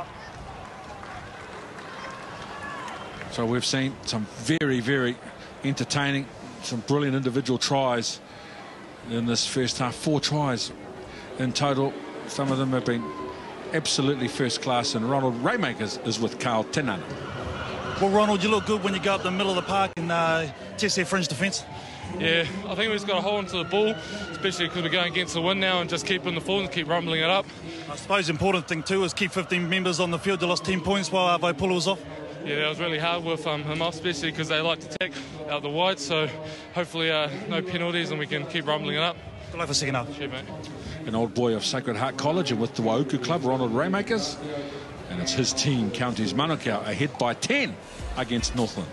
So we've seen some very, very entertaining, some brilliant individual tries in this first half. 4 tries in total. Some of them have been absolutely first class, and Ronald Raymakers is with Carl Tenana. Well, Ronald, you look good when you go up the middle of the park and test their fringe defence. Yeah, I think we've just got to hold onto the ball, especially because we're going against the wind now, and just keep in the forward and keep rumbling it up. I suppose the important thing too is keep 15 members on the field. They lost 10 points while Vaipula was off. Yeah, that was really hard with him off, especially because they like to tack out the wide, so hopefully no penalties and we can keep rumbling it up. Good luck for second half. Cheers, mate. An old boy of Sacred Heart College and with the Wauku Club, Ronald Raymakers. And it's his team, Counties Manukau, ahead by 10 against Northland.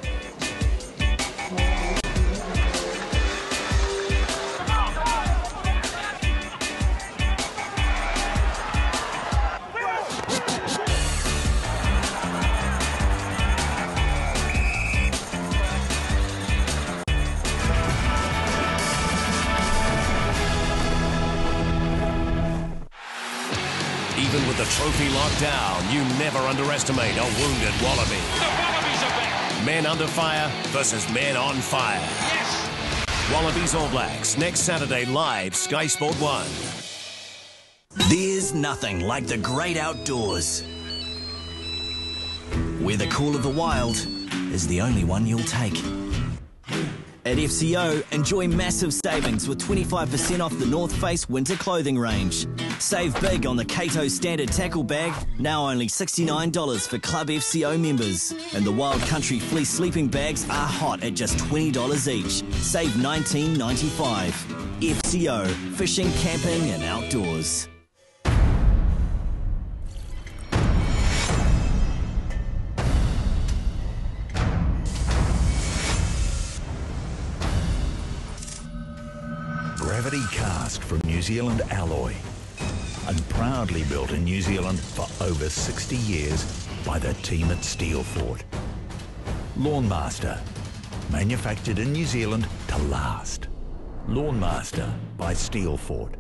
Even with the trophy locked down, you never underestimate a wounded Wallaby. The Wallabies are back. Men under fire versus men on fire. Yes. Wallabies All Blacks, next Saturday live, Sky Sport 1. There's nothing like the great outdoors, where the call of the wild is the only one you'll take. At FCO, enjoy massive savings with 25% off the North Face winter clothing range. Save big on the Cato Standard Tackle Bag, now only $69 for Club FCO members. And the Wild Country Fleece Sleeping Bags are hot at just $20 each. Save $19.95. FCO, fishing, camping and outdoors. Gravity cast from New Zealand alloy and proudly built in New Zealand for over 60 years by the team at Steelfort. Lawnmaster, manufactured in New Zealand to last. Lawnmaster by Steelfort.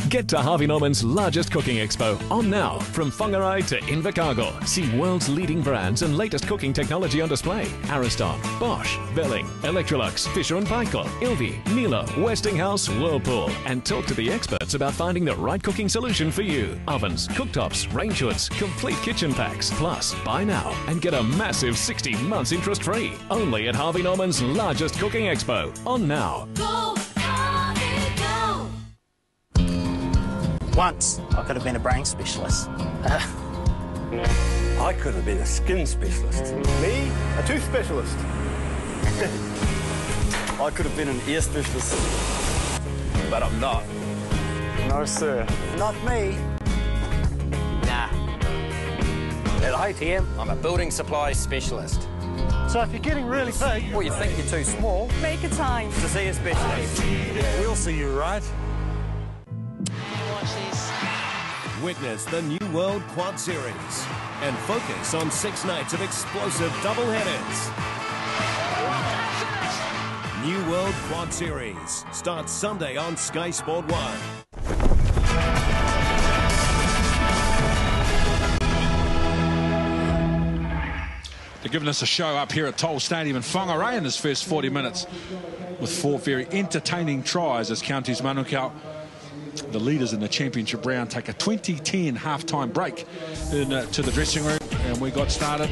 Get to Harvey Norman's largest cooking expo on now. From whangarai to Invercargill. See world's leading brands and latest cooking technology on display. Ariston, Bosch, Velling, Electrolux, Fisher & Paykel, Ilvi, Miele, Westinghouse, Whirlpool. And talk to the experts about finding the right cooking solution for you. Ovens, cooktops, range hoods, complete kitchen packs. Plus, buy now and get a massive 60 months interest free. Only at Harvey Norman's largest cooking expo on now. Go, Harvey, go! Once, I could have been a brain specialist. I could have been a skin specialist. Me, a tooth specialist. I could have been an ear specialist. But I'm not. No, sir. Not me. Nah. At ITM, I'm a building supply specialist. So if you're getting really big, or you think you're too small, make a time to see a specialist. We'll see you right. Witness the New World Quad Series and focus on 6 nights of explosive doubleheaders. New World Quad Series starts Sunday on Sky Sport 1. They're giving us a show up here at Toll Stadium in Whangarai in this first 40 minutes with 4 very entertaining tries as Counties Manukau, the leaders in the championship round, take a 20-10 half-time break to the dressing room, and we got started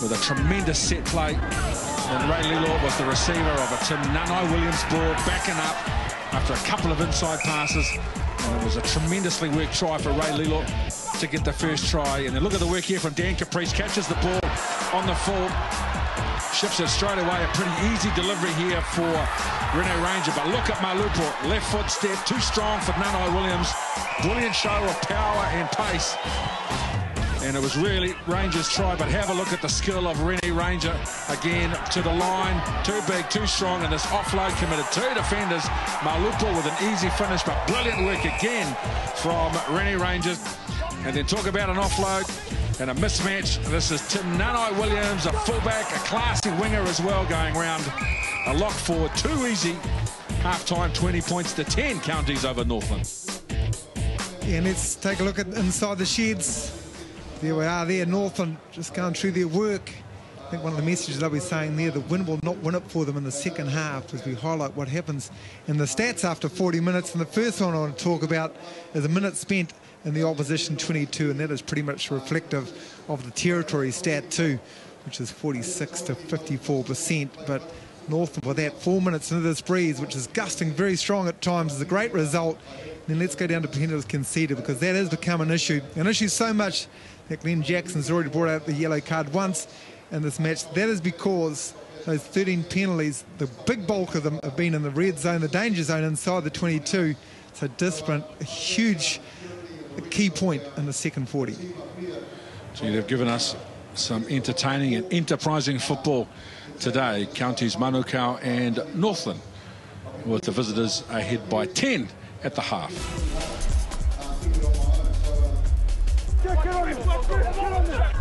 with a tremendous set play. And Ray Lelor was the receiver of a Tim Nanai-Williams ball, backing up after a couple of inside passes, and it was a tremendously worked try for Ray Lelor to get the first try. And then look at the work here from Dan Caprice, catches the ball on the full, shifts it straight away. A pretty easy delivery here for Rene Ranger, but look at Malupo, left foot step, too strong for Nanai-Williams. Brilliant show of power and pace. And it was really Ranger's try, but have a look at the skill of Rene Ranger. Again, to the line, too big, too strong, and this offload committed 2 defenders. Malupo with an easy finish, but brilliant work again from Rene Ranger. And then talk about an offload and a mismatch. This is Tim Nanai-Williams, a fullback, a classy winger as well, going round a lock forward. Too easy. Half-time, 20 points to 10 Counties over Northland. Yeah, and let's take a look at inside the sheds. There we are there, Northland just going through their work. I think one of the messages they'll be saying there, the win will not win it for them in the second half, as we highlight what happens in the stats after 40 minutes. And the first one I want to talk about is a minute spent in the opposition 22, and that is pretty much reflective of the territory stat too, which is 46 to 54%. But Northland with that 4 minutes into this breeze, which is gusting very strong at times, is a great result. Then let's go down to penalties conceded, because that has become an issue so much that Glenn Jackson's already brought out the yellow card once in this match. That is because those 13 penalties, the big bulk of them have been in the red zone, the danger zone inside the 22. So discipline, a huge key point in the second 40. So they've given us some entertaining and enterprising football today. Counties Manukau and Northland, with the visitors ahead by 10 at the half. Get on it. Get on it.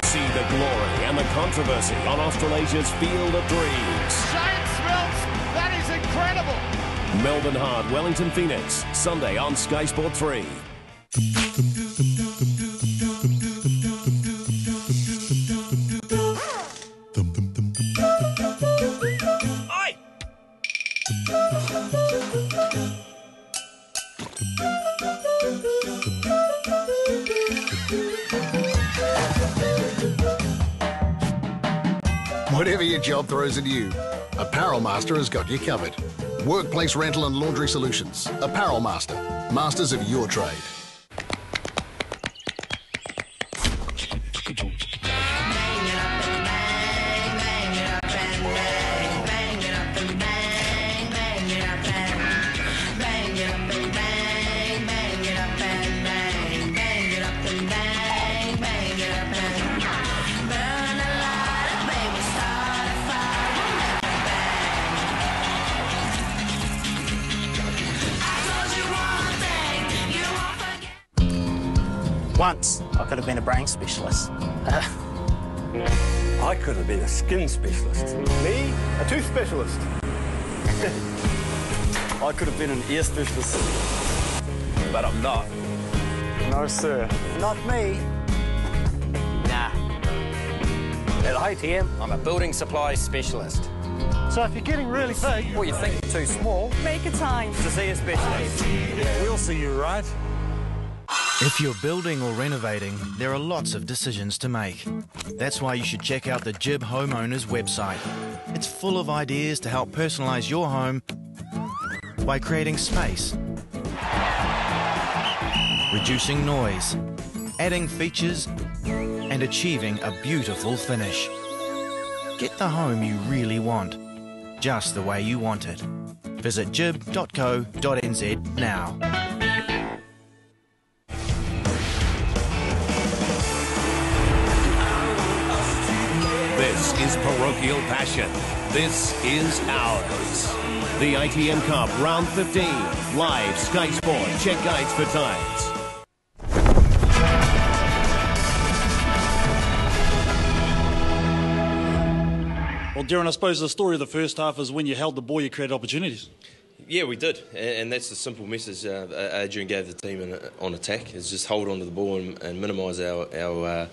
See the glory and the controversy on Australasia's Field of Dreams. Giant smells. That is incredible. Melbourne Heart, Wellington Phoenix, Sunday on Sky Sport 3. Whatever your job throws at you, Apparel Master has got you covered. Workplace rental and laundry solutions. Apparel Master. Masters of your trade. Once, I could have been a brain specialist. I could have been a skin specialist. Me, a tooth specialist. I could have been an ear specialist. But I'm not. No, sir. Not me. Nah. At ITM, I'm a building supply specialist. So if you're getting really big, Or you think you're too small, Make a time. to see a specialist. we'll see you right. If you're building or renovating, there are lots of decisions to make. That's why you should check out the Jib Homeowners website. It's full of ideas to help personalise your home by creating space, reducing noise, adding features, and achieving a beautiful finish. Get the home you really want, just the way you want it. Visit jib.co.nz now. This is parochial passion. This is ours. The ITM Cup Round 15. Live Sky Sport. Check guides for times. Well, Darren, I suppose the story of the first half is when you held the ball, you created opportunities. Yeah, we did, and that's the simple message Adrian gave the team on attack, is just hold on to the ball and minimise our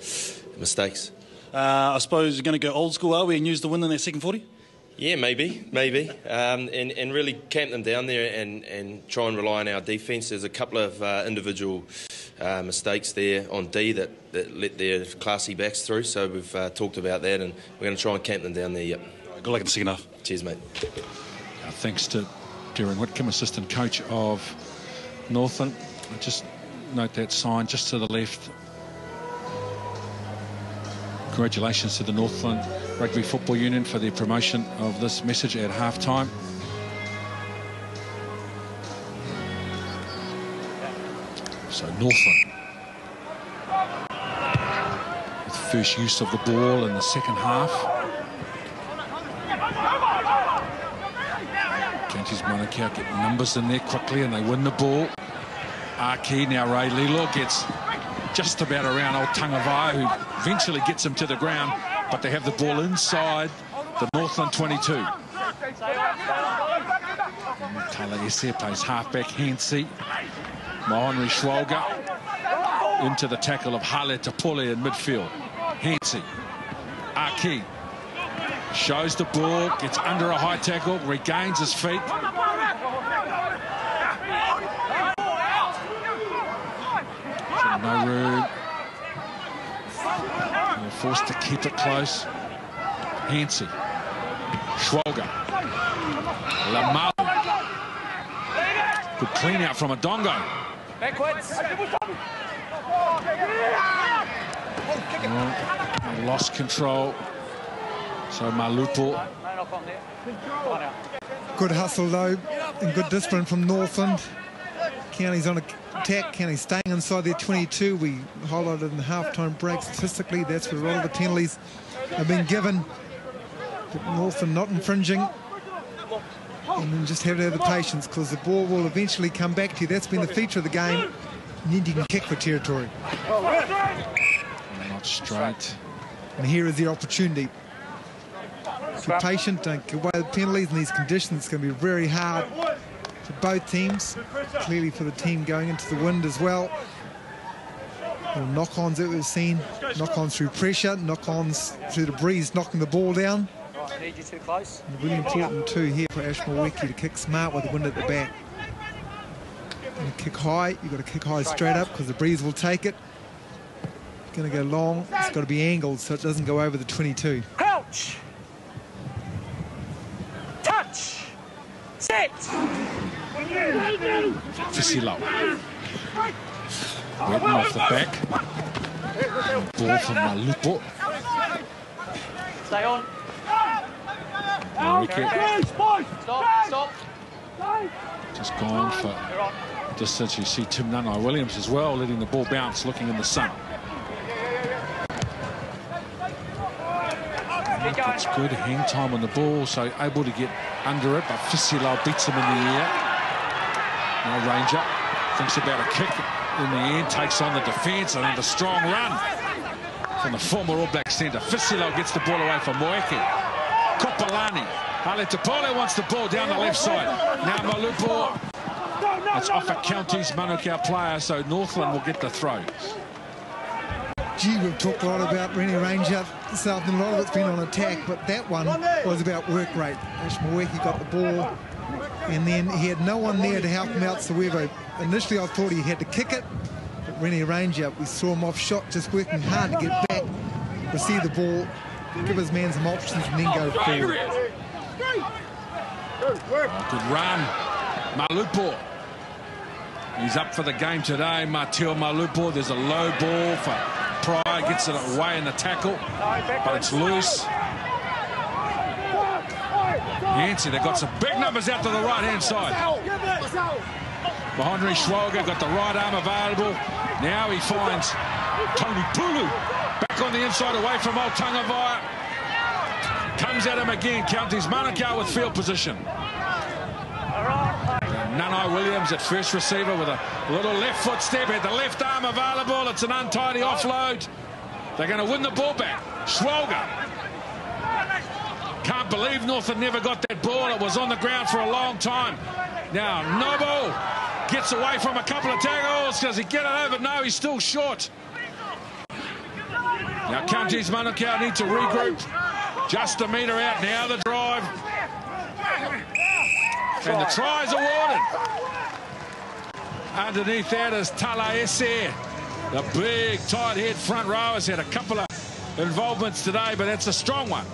mistakes. I suppose you're going to go old school, are we, and use the win in that second 40? Yeah, maybe, and really camp them down there and try and rely on our defence. There's a couple of individual mistakes there on D that let their classy backs through, so we've talked about that, and we're going to try and camp them down there, yep. Good luck in the second half. Cheers, mate. Thanks to Darren Whitcomb, assistant coach of Northland. Just note that sign just to the left. Congratulations to the Northland Rugby Football Union for their promotion of this message at halftime. So Northland with first use of the ball in the second half. Kanti's Manukau get numbers in there quickly and they win the ball. Aki, now Ray Lilo gets just about around old Tangavai, who eventually gets him to the ground, but they have the ball inside the Northland 22. Tala Ese plays halfback, Hensey. Mahonri Schwalger into the tackle of Hale Tapole in midfield. Hensey, Aki shows the ball, gets under a high tackle, regains his feet. No room. They're forced to keep it close. Hensey, Schwalger, Lamau. Good clean out from Adongo. Backwards. Oh, lost control. So Malupo. Good hustle though, and good discipline from Northland. County's on attack. County staying inside their 22. We highlighted in the halftime break statistically that's where a lot of the penalties have been given. But Northland not infringing. And then just have to have the patience, because the ball will eventually come back to you. That's been the feature of the game. And then you can kick for territory. Not straight. And here is the opportunity. If you're patient, don't give away the penalties in these conditions. It's going to be very hard for both teams, clearly for the team going into the wind as well. Little knock-ons that we've seen, knock-ons through pressure, knock-ons through the breeze, knocking the ball down. Right, need you too close. And really important too here for Ash Maweki to kick smart with the wind at the back. And kick high, you've got to kick high straight up because the breeze will take it. Going to go long, it's got to be angled so it doesn't go over the 22. Crouch. Touch. Set. Fisilo. Wetting off the back. Ball from Malupo. Stay on. Stop. Just gone for distance. You see Tim Nanai-Williams as well, letting the ball bounce, looking in the sun. It's good hang time on the ball, so able to get under it, but Fisilo beats him in the air. Now Ranger thinks about a kick in the end, takes on the defence, and then a strong run from the former All Black centre. Fisilo gets the ball away from Moeke. Kopolani. Ale Tupole wants the ball down the left side. Now Malupo. It's off a Counties Manukau player, so Northland will get the throw. Gee, we've talked a lot about Rene Ranger this afternoon. A lot of it's been on attack, but that one was about work rate. Ash Maweki got the ball, and then he had no one there to help him out. So initially I thought he had to kick it, but Rene Ranger, we saw him off shot, just working hard to get back, receive the ball, give his man some options, and then go forward. Oh, good run. Malupo. He's up for the game today, Mateo Malupo. There's a low ball for Pryor, gets it away in the tackle, but it's loose. Yancey, they've got some big numbers out to the right-hand side. Henry Schwalger got the right arm available. Now he finds Tony Pulu back on the inside away from old Tangavaya. Comes at him again, Counties Manukau with field position. Nanai-Williams at first receiver with a little left foot step, had the left arm available. It's an untidy offload. They're going to win the ball back. Schwalger. Can't believe Northland never got that ball. It was on the ground for a long time. Now Noble gets away from a couple of tackles. Does he get it over? No, he's still short. Now Counties Manukau need to regroup. Just a metre out now, the drive. And the try's awarded. Underneath that is Talaese. The big tight head front row has had a couple of involvements today, but that's a strong one.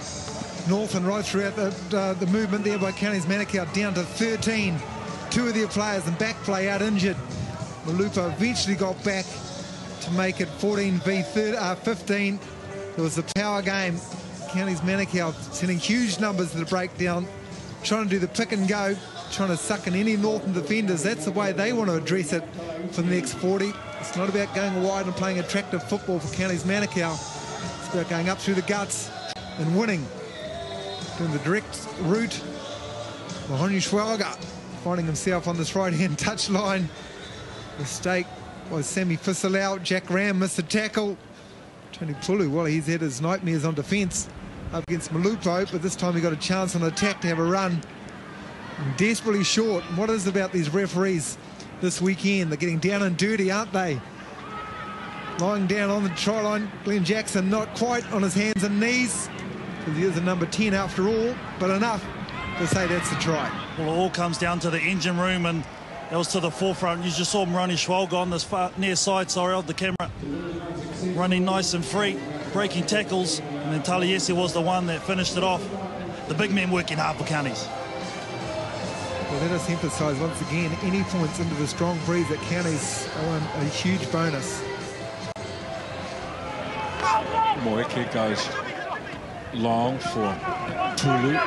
Northland right throughout the movement there by Counties Manukau down to 13. Two of their players and back play out injured. Malupo eventually got back to make it 14 v 15. It was a power game. Counties Manukau sending huge numbers to the breakdown, trying to do the pick and go, trying to suck in any Northern defenders. That's the way they want to address it for the next 40. It's not about going wide and playing attractive football for Counties Manukau. It's about going up through the guts and winning. Doing the direct route. Mahoney Schwalger finding himself on this right-hand touchline. Mistake was Sammy Fisilo. Jack Ram missed the tackle. Tony Pulu, well, he's had his nightmares on defence up against Malupo, but this time he got a chance on attack to have a run. And desperately short. And what is it about these referees this weekend? They're getting down and dirty, aren't they? Lying down on the try line. Glenn Jackson not quite on his hands and knees, because he is a number 10 after all, but enough to say that's the try. Well, it all comes down to the engine room, and that was to the forefront. You just saw Moroni Schwalger on this far near side, sorry, of the camera, running nice and free, breaking tackles, and then Talaiese was the one that finished it off. The big men working hard for Counties. Well, let us emphasise once again, any points into the strong breeze at Counties are a huge bonus. Moeke goes long for Pulu.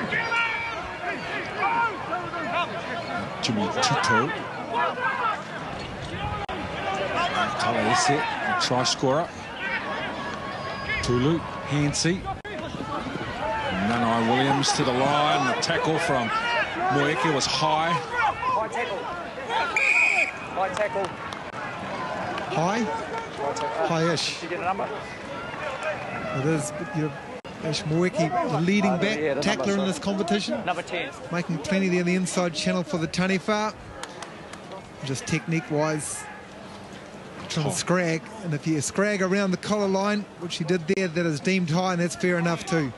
Jimmy Tito. Talaese, a try scorer. Pulu, Hansey. Nanai-Williams to the line. The tackle from Moeke was high. High tackle. High tackle. High? High-ish. Did you get a number? It is, Ash Moeke, the leading back tackler in this competition. Number 10. Making plenty there in the inside channel for the Taniwha. just technique-wise, trying to scrag. And if you scrag around the collar line, which he did there, that is deemed high, and that's fair enough too.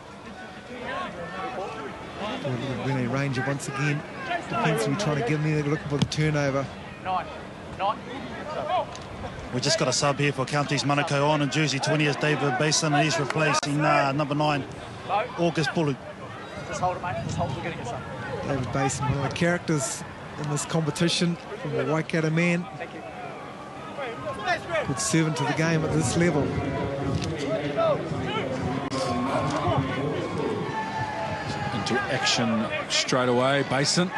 Really Ranger once again, defensively trying to get in there, looking for the turnover. We just got a sub here for Counties Manukau on, and jersey 20 is David Basin, and he's replacing number 9, August Pulu. Just hold it, mate. Just hold it. We're getting it, son. David Basin, one of the characters in this competition, from the Waikato man. Thank you. Good servant to the game at this level. Into action straight away, Basin.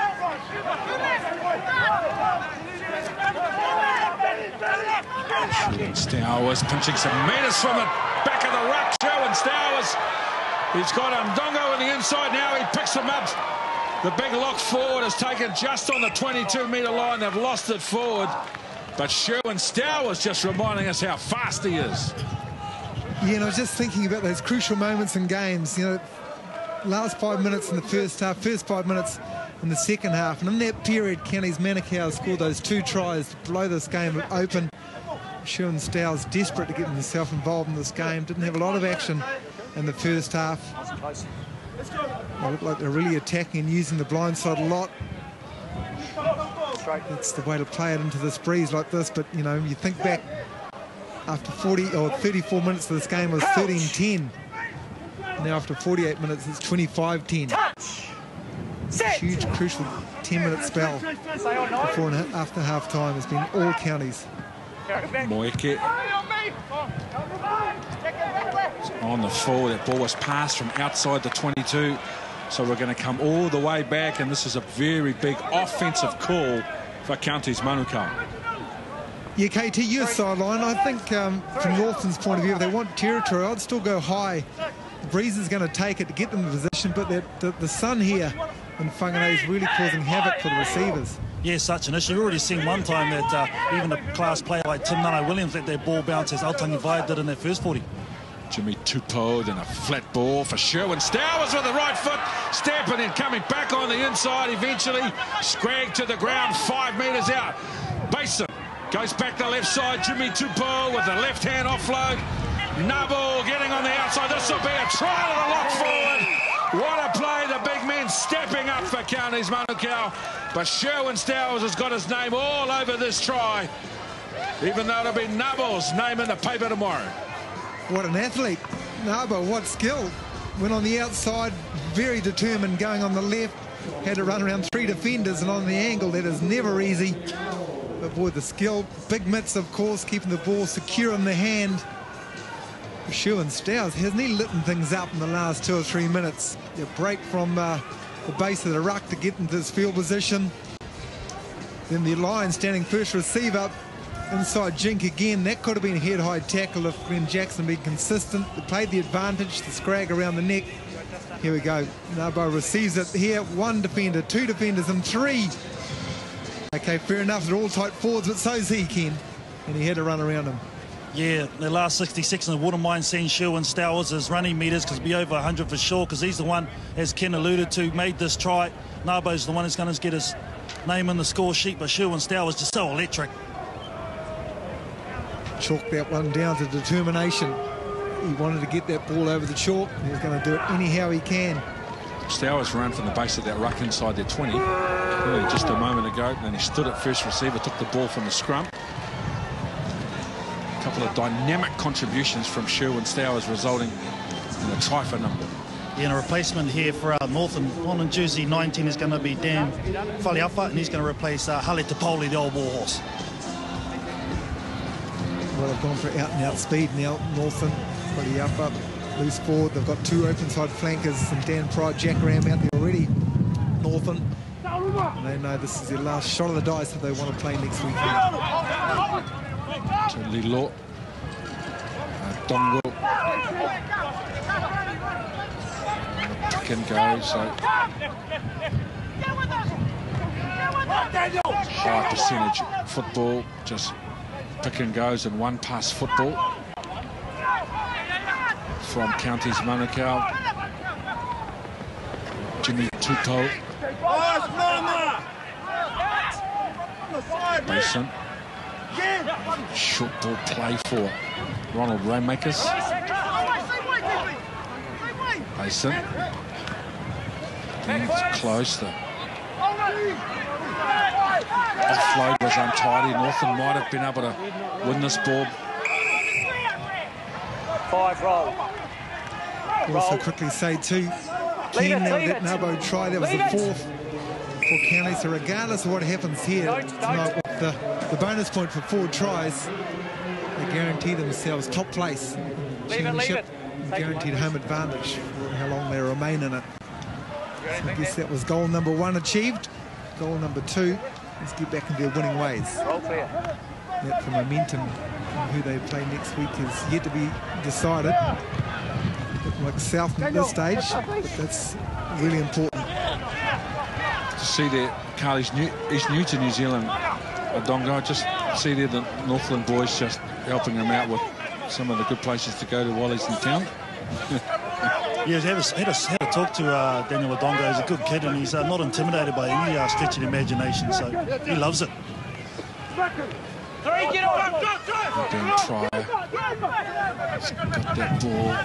Stowers pinching some metres from the back of the ruck. Sherwin Stowers. He's got Ndongo on the inside now. He picks him up. The big lock forward is taken just on the 22-metre line. They've lost it forward. But Sherwin Stowers just reminding us how fast he is. Yeah, and I was just thinking about those crucial moments in games. You know, last 5 minutes in the first half, first 5 minutes in the second half. And in that period, Counties Manukau scored those 2 tries to blow this game open. Sherwin Stowers desperate to get himself involved in this game. Didn't have a lot of action in the first half. They look like they're really attacking and using the blind side a lot. That's the way to play it into this breeze like this. But, you know, you think back after 40 or 34 minutes of this game was 13-10. Now after 48 minutes, it's 25-10. Huge, crucial 10-minute spell before and after half-time has been all counties. Moeke on the full. That ball was passed from outside the 22. So we're going to come all the way back, and this is a very big offensive call for Counties Manukau. Yeah, KT, your sideline. I think from Northland's point of view, if they want territory, I'd still go high. The breeze is going to take it to get them in position, but the sun here in Whanganui is really causing havoc for the receivers. Yeah, such an issue. We've already seen one time that even a class player like Tim Nana-Williams let their ball bounce as Aotangi Vai did in their first 40. Jimmy Tupou, then a flat ball for Sherwin Stowers with the right foot, stamping and coming back on the inside eventually. Scrag to the ground, 5 metres out. Basin goes back to the left side. Jimmy Tupou with the left-hand offload. Nubble getting on the outside. This will be a try to the lock forward. What a play. The big men stepping up for Counties Manukau. But Sherwin Stowers has got his name all over this try, even though it'll be Nubble's name in the paper tomorrow. What an athlete. Nabo, what skill. Went on the outside, very determined, going on the left. Had to run around 3 defenders, and on the angle, that is never easy. But boy, the skill. Big mitts, of course, keeping the ball secure in the hand. Sherwin Stowers, hasn't he lit things up in the last 2 or 3 minutes? A break from the base of the ruck to get into his field position. Then the line standing first receiver. Inside Jink again. That could have been a head-high tackle if Glenn Jackson had been consistent. They played the advantage, the scrag around the neck. Here we go. Nabo receives it here. 1 defender, 2 defenders, and 3. Okay, fair enough. They're all tight forwards, but so's he, Ken. And he had to run around him. Yeah, the last 66, and I wouldn't mind seeing Sherwin Stowers' running metres, because be over 100 for sure, because he's the one, as Ken alluded to, made this try. Nabo's the one who's going to get his name in the score sheet, but Sherwin Stowers just so electric. Chalk that one down to determination. He wanted to get that ball over the chalk, and he's going to do it anyhow he can. Stowers ran from the base of that ruck inside their 20 really just a moment ago, and then he stood at first receiver, took the ball from the scrum. A couple of dynamic contributions from Sherwin Stowers resulting in a try for number. Yeah, and a replacement here for Northland. On jersey 19 is going to be Dan Faliafa, and he's going to replace Hale Tapoli, the old war horse. Well, they've gone for out-and-out speed now, Northland. Faliafa, loose forward. They've got 2 open side flankers, and Dan Pride, Jack Ram out there already. Northland. And they know this is their last shot of the dice if they want to play next weekend. To Lilo. Dongo. Pick and go, so high percentage football, just pick and goes and 1-pass football from Counties Manukau. Jimmy Tupou. Basin. Short ball play for Ronald Rainmakers. Basin. It's close. The offload was untidy. Northland might have been able to win this ball. 5 roll. Also quickly say too, Ken, now that Nabo try, that was the 4th for County. So regardless of what happens here tonight with the bonus point for 4 tries, they guarantee themselves top place. Championship, guaranteed home advantage for how long they remain in it. So I guess that was goal number 1 achieved. Goal number 2, let's get back into their winning ways. That for momentum and who they play next week is yet to be decided. Looking like South at this stage, but that's really important. To see that Carly's he's new to New Zealand. Odongo, just see there the Northland boys just helping him out with some of the good places to go to while he's in town. Yeah, had a talk to Daniel Odongo. He's a good kid and he's not intimidated by any stretch of imagination, so he loves it. Ben Pryor has got that ball.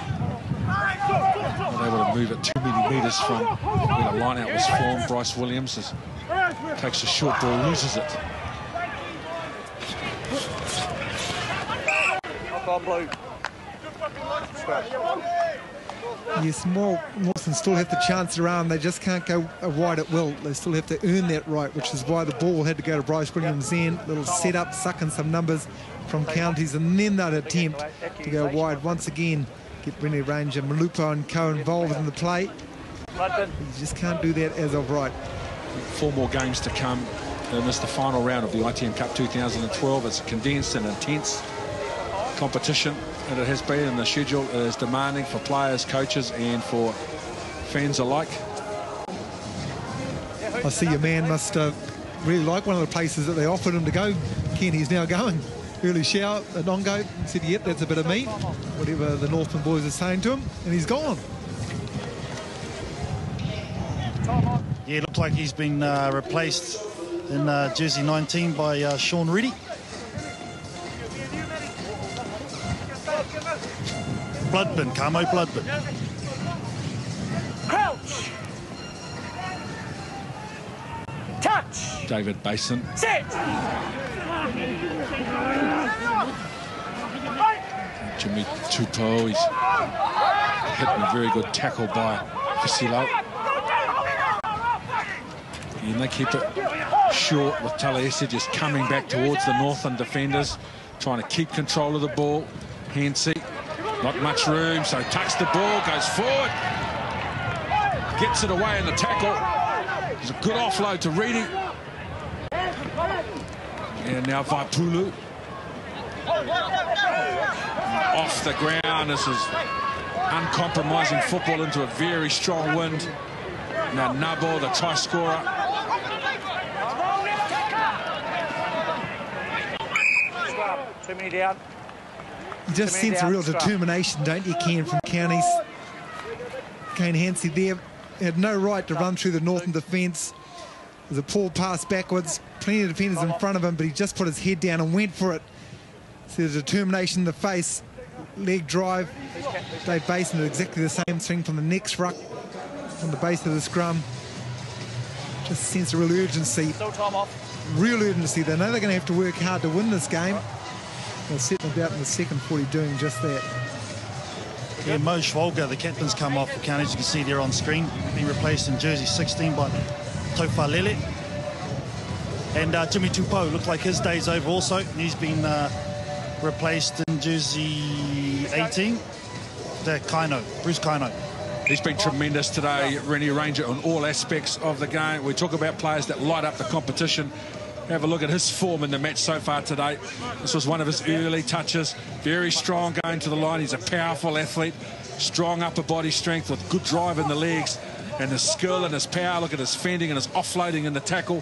Not able to move it too many metres from where the line out was formed. Bryce Williams takes a short ball, loses it. Yes, Mawson still have the chance around. They just can't go wide at will. They still have to earn that right, which is why the ball had to go to Bryce Williams then. Little set-up, sucking some numbers from counties, and then that attempt to go wide once again. Get Rennie Ranger, Malupo and co involved in the play. You just can't do that as of right. 4 more games to come. And this is the final round of the ITM Cup 2012. It's a condensed and intense competition, and it has been, and the schedule is demanding for players, coaches and for fans alike. I see your man must really like one of the places that they offered him to go. Ken, he's now going. Early shower at Nongo, said, yep, that's a bit of me, whatever the Northland boys are saying to him, and he's gone. Yeah, it looked like he's been replaced in jersey 19 by Sean Reddy. Bloodbin, Camo Bloodbin. Crouch. Touch. David Basin. Set. Jimmy Tupou, he's hitting a very good tackle by Fasilo. And they keep it short with Talaiesi just coming back towards the Northland defenders, trying to keep control of the ball. Hansey, not much room, so tucks the ball, goes forward, gets it away in the tackle. There's a good offload to Reedy. And now Vaipulu. Off the ground. This is uncompromising football into a very strong wind. Now Nabo, the try scorer. Too many down. You just sense a real determination, don't you, Ken, from counties. Kane Hansey there had no right to run through the Northern defence. There's a poor pass backwards, plenty of defenders in front of him, but he just put his head down and went for it. So there's determination in the face, leg drive. Dave Basin did exactly the same thing from the next ruck, from the base of the scrum. Just sense a real urgency. Real urgency. They know they're going to have to work hard to win this game. They'll settle out in the second 40 doing just that. Yeah, Mo Schwolger, the captain's come off for County, as you can see there on screen, being replaced in jersey 16 by Tofalele. And Jimmy Tupou looked like his day's over also, and he's been replaced in jersey 18. Bruce Kaino. He's been tremendous today, Rennie Ranger, on all aspects of the game. We talk about players that light up the competition. Have a look at his form in the match so far today. This was one of his early touches. Very strong going to the line. He's a powerful athlete. Strong upper body strength with good drive in the legs. And his skill and his power. Look at his fending and his offloading in the tackle.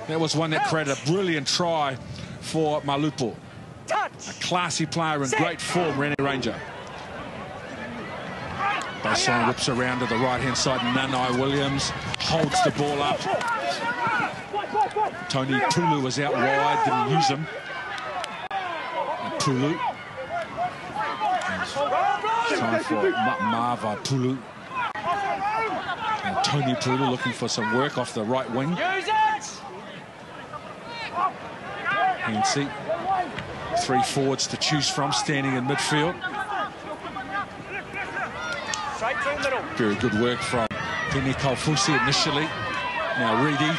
That was one that created a brilliant try for Malupo. A classy player in great form, Rennie Ranger. Basin whips around to the right-hand side. Nanai Williams holds the ball up. Tony Pulu was out wide, didn't use him. And Pulu. It's time for Marva Pulu. And Tony Pulu looking for some work off the right wing. Hensey. 3 forwards to choose from, standing in midfield. Very good work from Penny Kalfusi initially. Now Reedy.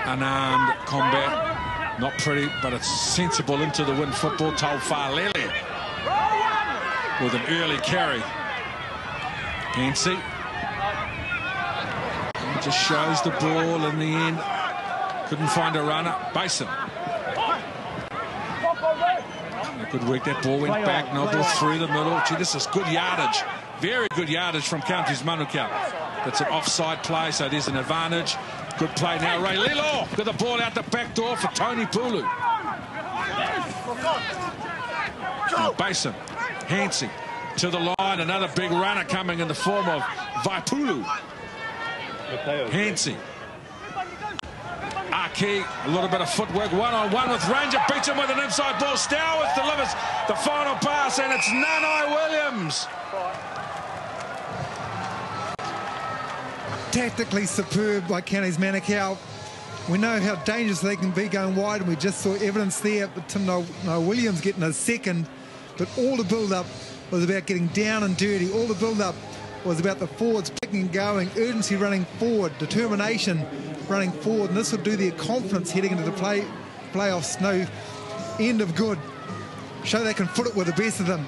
Unarmed combat. Not pretty, but it's sensible into the wind football. Taufalele with an early carry. Hensey. Just shows the ball in the end. Couldn't find a runner. Basin. Good work. That ball went back. No ball through the middle. Gee, this is good yardage. Very good yardage from Counties Manukau. That's an offside play, so there's an advantage. Good play now. Ray Lilo got the ball out the back door for Tony Pulu. Now Basin. Hensey to the line. Another big runner coming in the form of Vaipulu. Hensey. Aki, a little bit of footwork, one-on-one with Ranger, beats him with an inside ball. Stowers delivers the final pass, and it's Nanai Williams. Tactically superb by Counties Manukau. We know how dangerous they can be going wide, and we just saw evidence there with Tim Williams getting a second. But all the build-up was about getting down and dirty. All the build-up was about the forwards picking and going, urgency running forward, determination running forward, and this will do their confidence heading into the playoffs. No end of good. Show they can foot it with the best of them.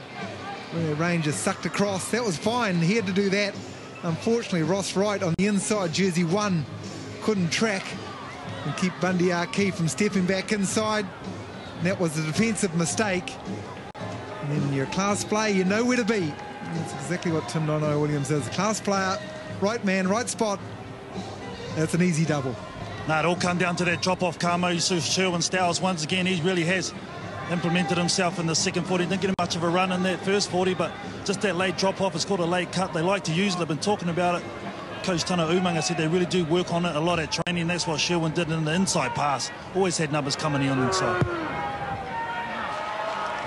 Where Rangers sucked across. That was fine. He had to do that. Unfortunately, Ross Wright on the inside, jersey 1, couldn't track and keep Bundy Aki from stepping back inside. And that was a defensive mistake. And then your class play, you know where to be. And that's exactly what Tim Dono Williams is. Class player, right man, right spot. That's an easy double. No, it all come down to that drop-off, Carmo. You saw Sherwin Stowers once again. He really has implemented himself in the second 40. Didn't get much of a run in that first 40, but just that late drop-off. It's called a late cut. They like to use it. They've been talking about it. Coach Tana Umanga said they really do work on it a lot at training. That's what Sherwin did in the inside pass. Always had numbers coming in on the inside.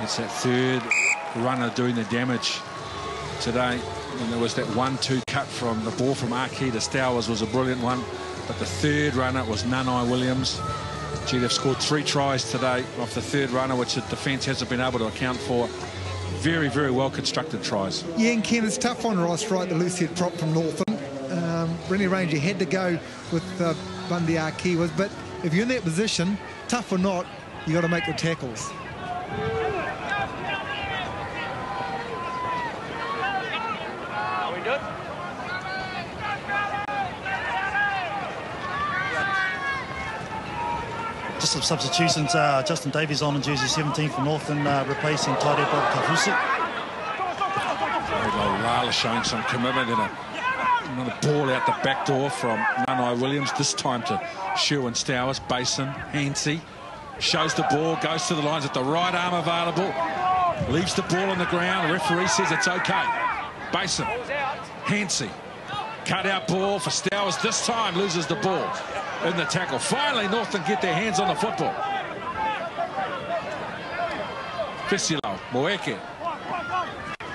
It's that third runner doing the damage today. And there was that 1-2 cut from the ball from Aki to Stowers was a brilliant one. But the third runner was Nanai Williams. Gee, they've scored 3 tries today off the third runner, which the defence hasn't been able to account for. Very, very well constructed tries. Yeah, and Ken, it's tough on Ross Wright, the loose head prop from Northland. Rennie Ranger had to go with Bundy Aki, but if you're in that position, tough or not, you got to make the tackles. Just some substitutions. Justin Davies on in jersey 17 for Northland, replacing Taide Bob Kafusi. Lala showing some commitment in another ball out the back door from Nanai Williams, this time to Sherwin Stowers. Basin, Hensey shows the ball, goes to the lines with the right arm available, leaves the ball on the ground. The referee says it's okay. Basin, Hensey, cut out ball for Stowers, this time loses the ball in the tackle. Finally, Northland get their hands on the football. Fisilo, Moeke.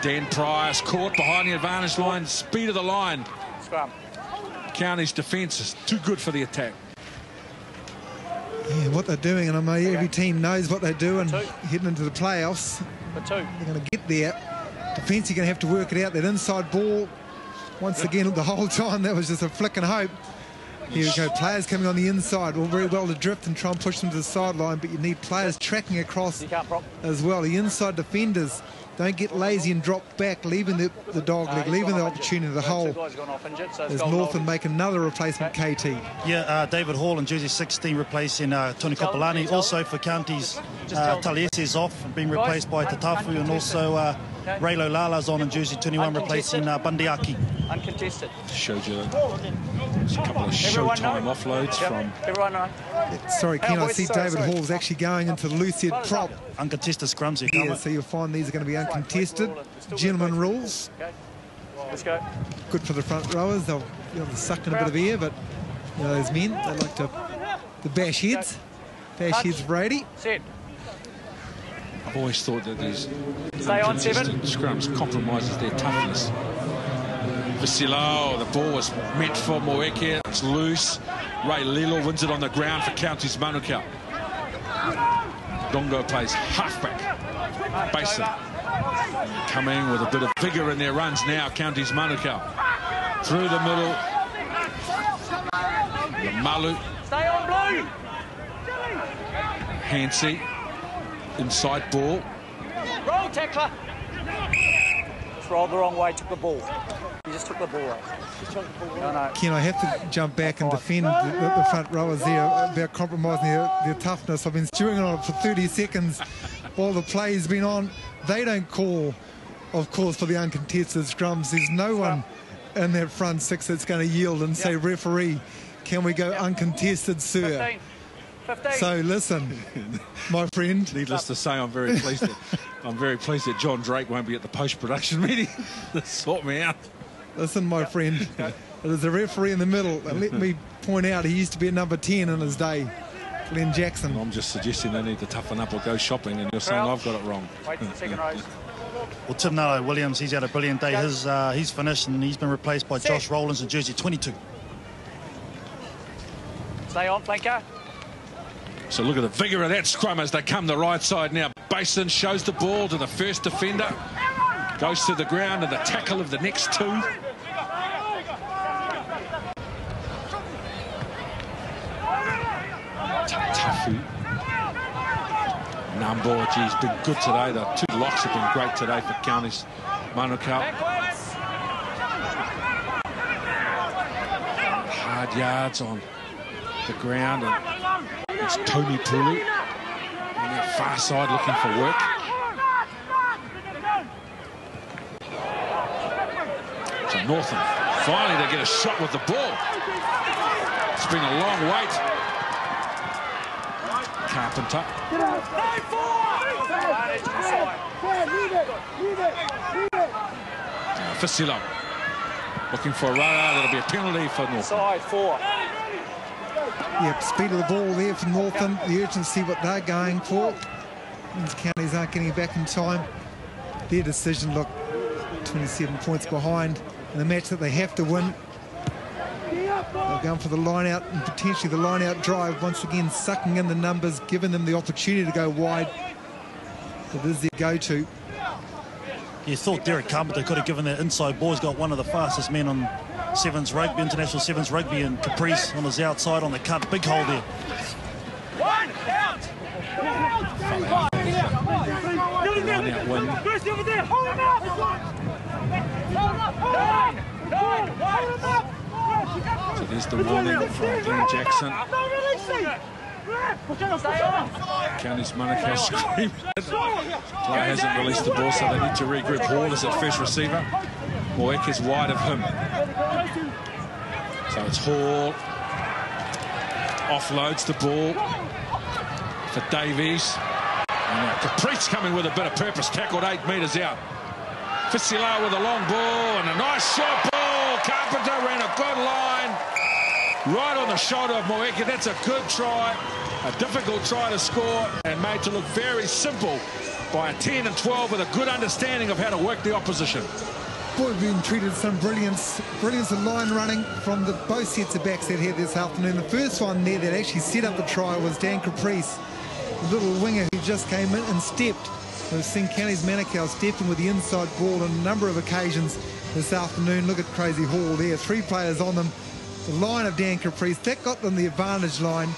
Dan Price caught behind the advantage line, speed of the line. Scrum. Counties defence is too good for the attack. Yeah, what they're doing, and I know every team knows what they're doing heading into the playoffs. They're going to get there. Defence, you're going to have to work it out. That inside ball, once again, the whole time, that was just a flick and hope. Here we go, players coming on the inside, all very well to drift and try and push them to the sideline, but you need players tracking across as well. The inside defenders don't get lazy and drop back, leaving the dog leg, leaving the opportunity to the hole. As Northland make another replacement, KT. Yeah, David Hall in jersey 16 replacing Tony Kopolani. Also for Counties, Taliesin is off, being replaced by Tatafu, and also Raylo Lala's on in jersey 21 replacing Bundiaki. Uncontested. Showed you a couple of showtime offloads from... Sorry, Ken, I see David Hall's actually going into the loose head prop. Uncontested scrums here. Yeah, so you'll find these are going to be uncontested. Gentlemen rules. Let's go. Good for the front rowers. They'll be able to suck in a bit of air, but you know, those men, they like to bash heads. Bash heads for 80. Set. I've always thought that these Stay on, inconsistent scrums compromises their toughness. Vasilo, the ball was meant for Moeke. It's loose. Ray Lilo wins it on the ground for Counties Manukau. Dongo plays halfback. Basin coming with a bit of vigour in their runs now. Counties Manukau through the middle. Malu. Stay on, Blue. Hansey. Inside ball. Roll, tackler. Just rolled the wrong way, took the ball. He just took the ball out. No. Ken, I have to jump back and defend the front rowers there about compromising their toughness. I've been stewing on it for 30 seconds while the play's been on. They don't call, of course, for the uncontested scrums. There's no one in that front six that's going to yield and say, referee, can we go uncontested, sir? 15. So listen, my friend. Needless to say, I'm very pleased that John Drake won't be at the post-production meeting to sort me out. Listen, my friend, there's a referee in the middle, and let me point out he used to be at number 10 in his day, Glenn Jackson. I'm just suggesting they need to toughen up or go shopping, and you're saying I've got it wrong. Wait for the second rows. Well, Tim Nalo Williams, he's had a brilliant day. He's finished, and he's been replaced by Josh Rowlands in jersey 22. Stay on, flanker. So look at the vigour of that scrum as they come the right side now. Basin shows the ball to the first defender. Goes to the ground and the tackle of the next two. Tafu. Nambo, geez, been good today. The two locks have been great today for Counties Manukau. Hard yards on the ground, and it's Tony Pulu on that far side looking for work. So Northland finally they get a shot with the ball. It's been a long wait. Carpenter. Fasilo looking for a runner. That'll be a penalty for Northland. Side 4. Yep, speed of the ball there from Northland. The urgency, what they're going for. These counties aren't getting back in time. Their decision, look, 27 points behind in a match that they have to win. They're going for the line out and potentially the line out drive, once again sucking in the numbers, giving them the opportunity to go wide. It is their go-to. You thought Derek Carpenter could have given that inside ball. He's got one of the fastest men on Sevens rugby, international Sevens rugby, and Caprice on his outside on the cut. Big hole there. One out. Line out win. So there's the warning from Glenn Jackson. Counties Manukau scream. Player hasn't released the ball, so they need to regroup. Hall is at first receiver. Moek is wide of him. So it's Hall. Offloads the ball for Davies. And Caprice coming with a bit of purpose. Tackled 8 metres out. Fisila with a long ball and a nice short ball. Carpenter ran a good line. Right on the shoulder of Moeke. That's a good try. A difficult try to score and made to look very simple by a 10 and 12 with a good understanding of how to work the opposition. Boy, we've been treated some brilliance of line running from both sets of backs that had this afternoon. The first one there that actually set up the try was Dan Caprice, the little winger who just came in and stepped. We've seen Counties Manukau stepping with the inside ball on a number of occasions this afternoon. Look at Crazy Hall there, 3 players on them. The line of Dan Caprice, that got them the advantage line.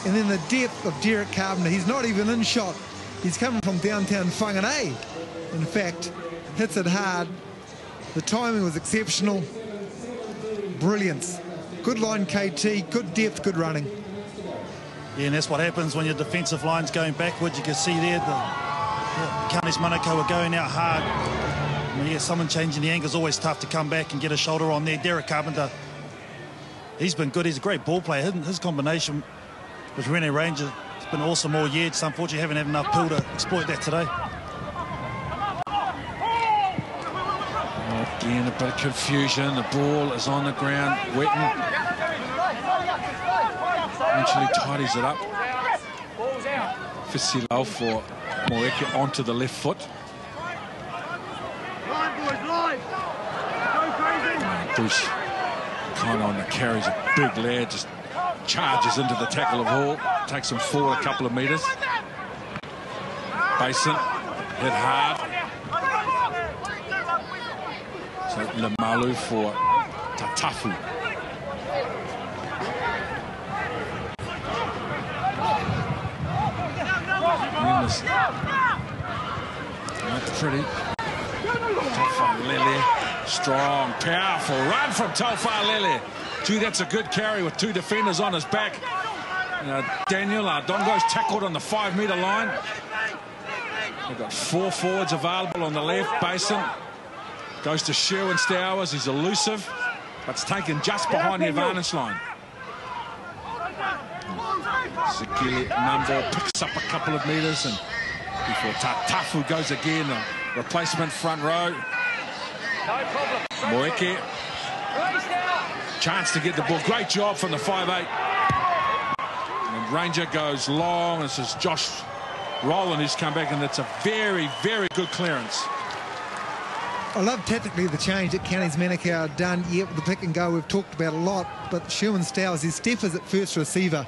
And then the depth of Derek Carpenter. He's not even in shot. He's coming from downtown Whangarei. In fact, hits it hard. The timing was exceptional. Brilliance. Good line KT, good depth, good running. Yeah, and that's what happens when your defensive line's going backwards. You can see there the Counties Manukau were going out hard. When you get someone changing the angle, it's always tough to come back and get a shoulder on there. Derek Carpenter, he's been good. He's a great ball player. His combination with Rene Ranger has been awesome all year. Just unfortunately haven't had enough pull to exploit that today. Again, a bit of confusion. The ball is on the ground. Witten eventually tidies it up. Fisilau for Moeke onto the left foot. Bruce kind of on the carry. He's a big lad, just charges into the tackle of Hall, takes him forward a couple of metres. Basin hit hard. So Lemalu for Tatafu. Not pretty. Tofalele, strong, powerful run from Tofalele. Gee, that's a good carry with two defenders on his back. Daniel Ardongo's tackled on the 5-metre line. They've got 4 forwards available on the left. Basin goes to Sherwin Stowers. He's elusive, but it's taken just behind the advantage line. Sekili Nambo picks up a couple of metres, and before Tatafu goes again, a replacement front row. Moeke, chance to get the ball. Great job from the 5'8". And Ranger goes long. This is Josh Rowland who's come back, and it's a very, very good clearance. I love tactically the change that Counties Manukau have done. Yep, the pick and go we've talked about a lot, but Sherwin Stowers, his step is at first receiver.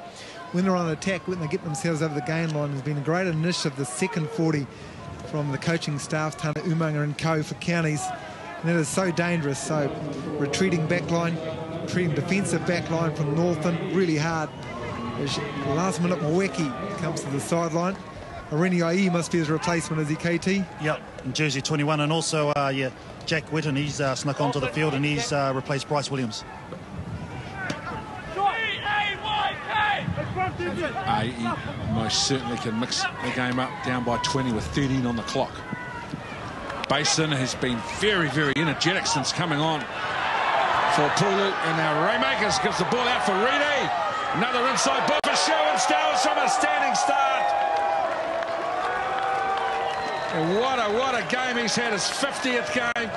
When they're on attack, when they get themselves over the game line, has been a great initiative, the second 40 from the coaching staff, Tana Umaga and co for Counties. And it is so dangerous. So retreating backline, retreating defensive backline from Northland, really hard. As last minute Moeke comes to the sideline. Arini Ai must be his replacement, is he, KT? Yep, in jersey 21, and also Jack Witten, he's snuck onto the field and he's replaced Bryce Williams. He most certainly can mix the game up, down by 20 with 13 on the clock. Basin has been very, very energetic since coming on for Pulu, and now Raymakers gives the ball out for Reedy. Another inside ball for Sherwin Stowers from a standing start. And what a game he's had, his 50th game.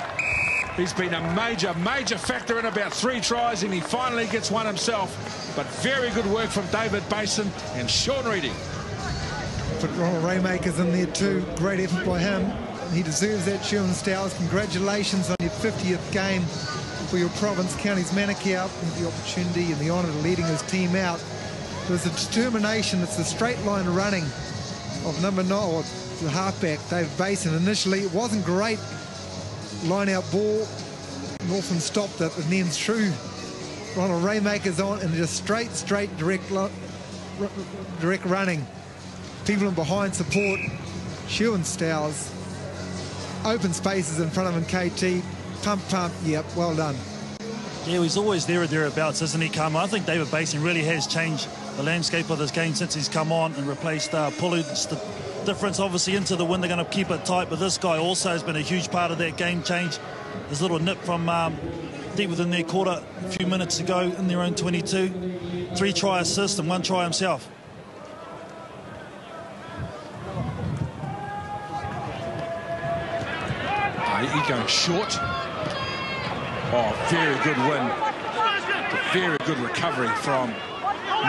He's been a major factor in about 3 tries, and he finally gets one himself. But very good work from David Basin and Sean Reedy. Put Ronald Raymakers in there too. Great effort by him. He deserves that, Sherwin Stowers. Congratulations on your 50th game for your province, Counties Manukau, and the opportunity and the honour of leading his team out. There's a determination. It's the straight line running of number 9, the halfback, David Basin. Initially, it wasn't great. Line-out ball. Northland stopped it, and then threw Ronald Raymakers on, and just straight, direct running. People in behind support. Sherwin Stowers. Open spaces in front of him, KT. Pump. Yep, well done. Yeah, he's always there or thereabouts, isn't he, Kama? I think David Basin really has changed the landscape of this game since he's come on and replaced Pulu. It's the difference, obviously, into the win. They're going to keep it tight, but this guy also has been a huge part of that game change. His little nip from deep within their quarter a few minutes ago in their own 22. 3 try assists and 1 try himself. He going short. Oh, very good win. Very good recovery from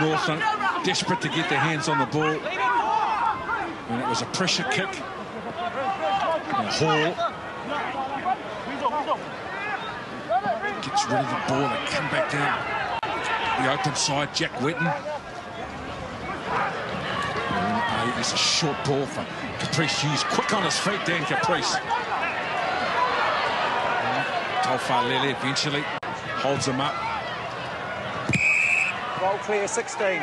Northland. Desperate to get their hands on the ball. And it was a pressure kick. And Hall gets rid of the ball and come back down the open side. Jack Witten. It's a short ball for Caprice. He's quick on his feet, Dan Caprice. Tofalele eventually holds him up. Roll clear, 16.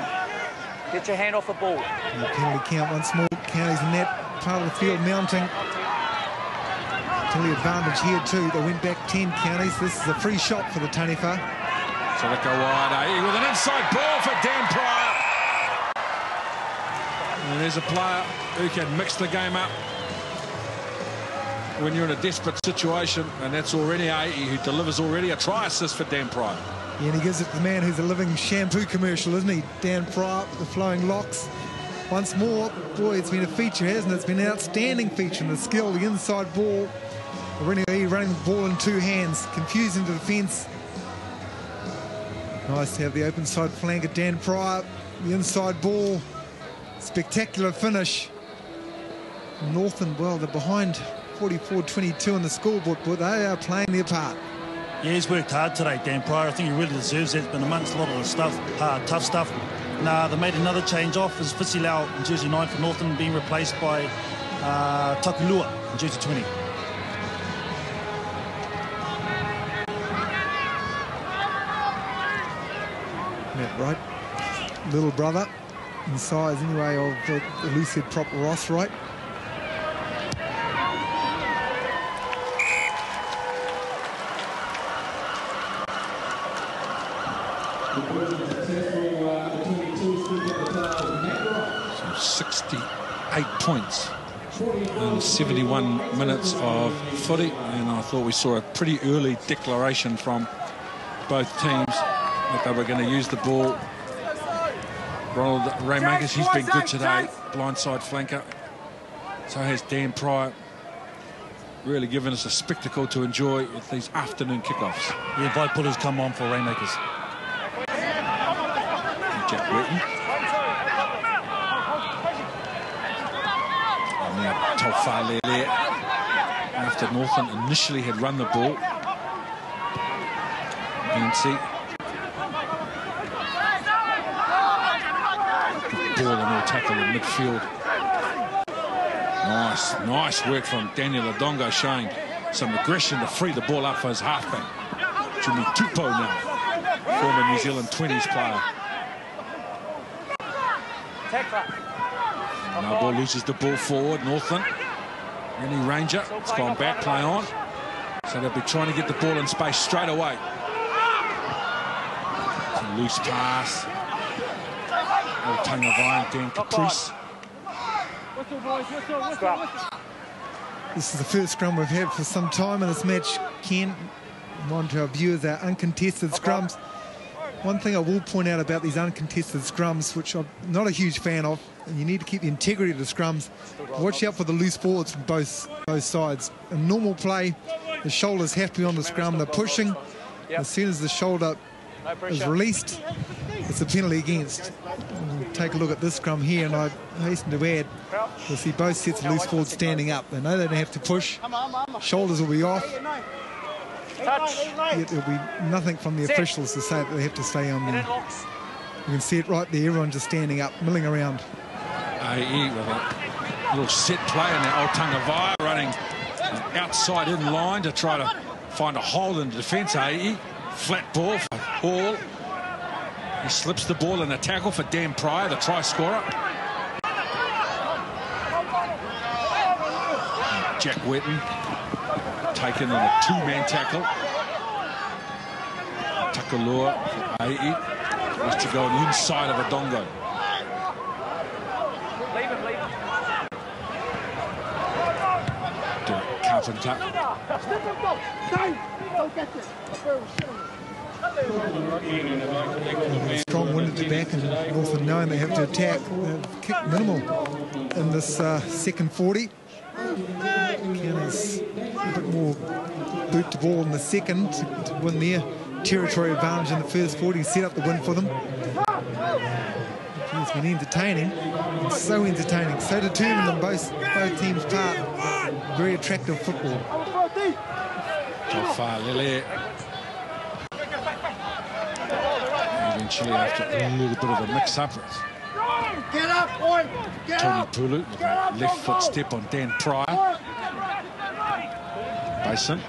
Get your hand off the ball. And the penalty count once more. Counties in that part of the field mounting. Penalty advantage here too. They went back 10 Counties. This is a free shot for the Taniwha. So they go wide. With an inside ball for Dan Pryor. And there's a player who can mix the game up when you're in a desperate situation, and that's already who delivers already a try assist for Dan Pryor. Yeah, and he gives it to the man who's a living shampoo commercial, isn't he? Dan Pryor, the flowing locks. Once more, boy, it's been a feature, hasn't it? It's been an outstanding feature in the skill, the inside ball. running the ball in two hands, confusing the defence. Nice to have the open side flank at Dan Pryor. The inside ball. Spectacular finish. Northland, well, they're behind 44-22 on the scoreboard, but they are playing their part. Yeah, he's worked hard today, Dan Pryor. I think he really deserves it. It's been amongst a lot of the stuff, tough stuff. Nah, they made another change off as Fitzy Lau in jersey 9 for Northland, being replaced by Takulua in jersey 20. Matt Wright, little brother, in size anyway of the loose head prop Ross Wright. So 68 points in 71 minutes of footy, and I thought we saw a pretty early declaration from both teams that they were going to use the ball. Ronald Raymakers, he's been good today, blindside flanker. So has Dan Pryor, really given us a spectacle to enjoy with these afternoon kickoffs. Yeah, Vaipulla's come on for Raymakers. Jack Wetton. And now Taufale there. After Northland initially had run the ball. Nancy. Ball and all tackle in midfield. Nice work from Daniel Adongo, showing some aggression to free the ball up for his halfback. Jimmy Tupou now, former New Zealand 20s player. Now ball loses the ball forward, Northland. Any Ranger, it's gone back, play on. So they'll be trying to get the ball in space straight away. It's a loose pass. Old Tangavai and Dan Caprice. This is the first scrum we've had for some time in this match, Ken. One to our viewers, our uncontested scrums. One thing I will point out about these uncontested scrums, which I'm not a huge fan of, and you need to keep the integrity of the scrums. Watch out for the loose forwards from both sides. In normal play, the shoulders have to be on the scrum. They're pushing. As soon as the shoulder is released, it's a penalty against. We'll take a look at this scrum here, and I hasten to add, you'll see both sets of loose forwards standing up. They know they don't have to push. Shoulders will be off. Yet there'll be nothing from the officials to say that they have to stay on there. You can see it right there, everyone just standing up, milling around. AE with a little set play, and now Old Tangavai running outside in line to try to find a hole in the defence. AE, flat ball for Hall. He slips the ball in a tackle for Dan Pryor, the try scorer. Jack Wetton taken in a two-man tackle. Takulua for AE. Wants to go on the inside of Adongo. Derek Carpenter. Strong wind at the back, and Northland knowing they have to attack. They've kicked minimal in this second 40. Cannons a bit more boot to ball in the second to win their territory advantage in the first 40, set up the win for them. It's been entertaining. It's so entertaining, so determined on both teams' part. Very attractive football. Taufale. Eventually, after a little bit of a mix-up, Get up, boy! Tony Pulu with a left foot step on Dan Pryor. Basin.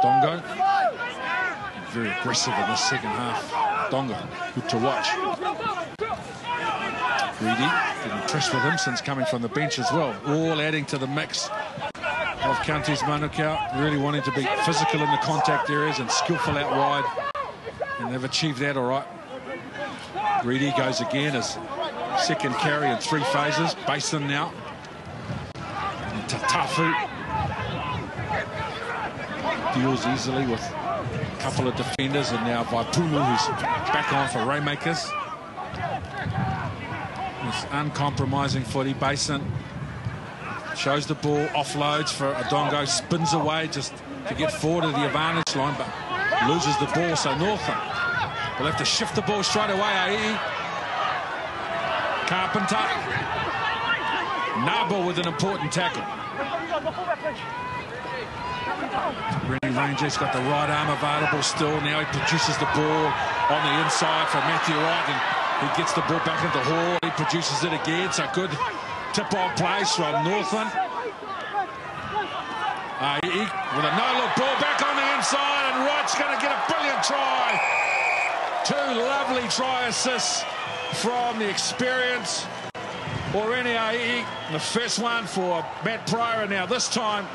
Dongo. Very aggressive in the second half. Dongo, good to watch. Greedy, been impressed with him since coming from the bench as well. All adding to the mix of Counties Manukau, really wanting to be physical in the contact areas and skillful out wide. And they've achieved that all right. Greedy goes again as second carry in 3 phases. Basin now. And Tatafu deals easily with a couple of defenders, and now Vaipulu, who's back on for Raymakers. This uncompromising footy. Basin shows the ball, offloads for Adongo, spins away just to get forward to the advantage line, but loses the ball, so Northland will have to shift the ball straight away. Ai'i. Carpenter. Nabo with an important tackle. Rennie Ranger's got the right arm available still. Now he produces the ball on the inside for Matthew Wright, and he gets the ball back into Hall. He produces it again, so good tip-on plays from Northland. With a no-look ball back on the inside, and Wright's going to get a brilliant try. Two lovely try assists from the experience Oreni Ai'i. The first one for Matt Pryor, and now this time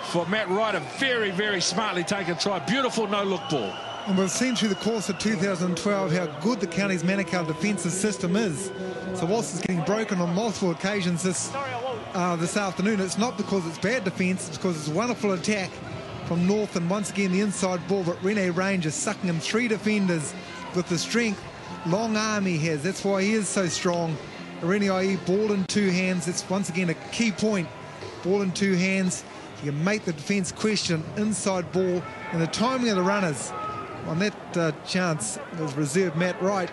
for Matt Wright, a very, very smartly taken try. Beautiful no-look ball. And we've seen through the course of 2012 how good the county's Manukau defensive system is. So whilst it's getting broken on multiple occasions this afternoon, it's not because it's bad defence, it's because it's a wonderful attack from North, and once again the inside ball, but Rennie Ranger sucking him 3 defenders with the strength, long arm he has. That's why he is so strong. Rennie Ai'i, ball in 2 hands. It's once again a key point. Ball in 2 hands. You can make the defence question, inside ball, and the timing of the runners. On that chance, it was reserved Matt Wright.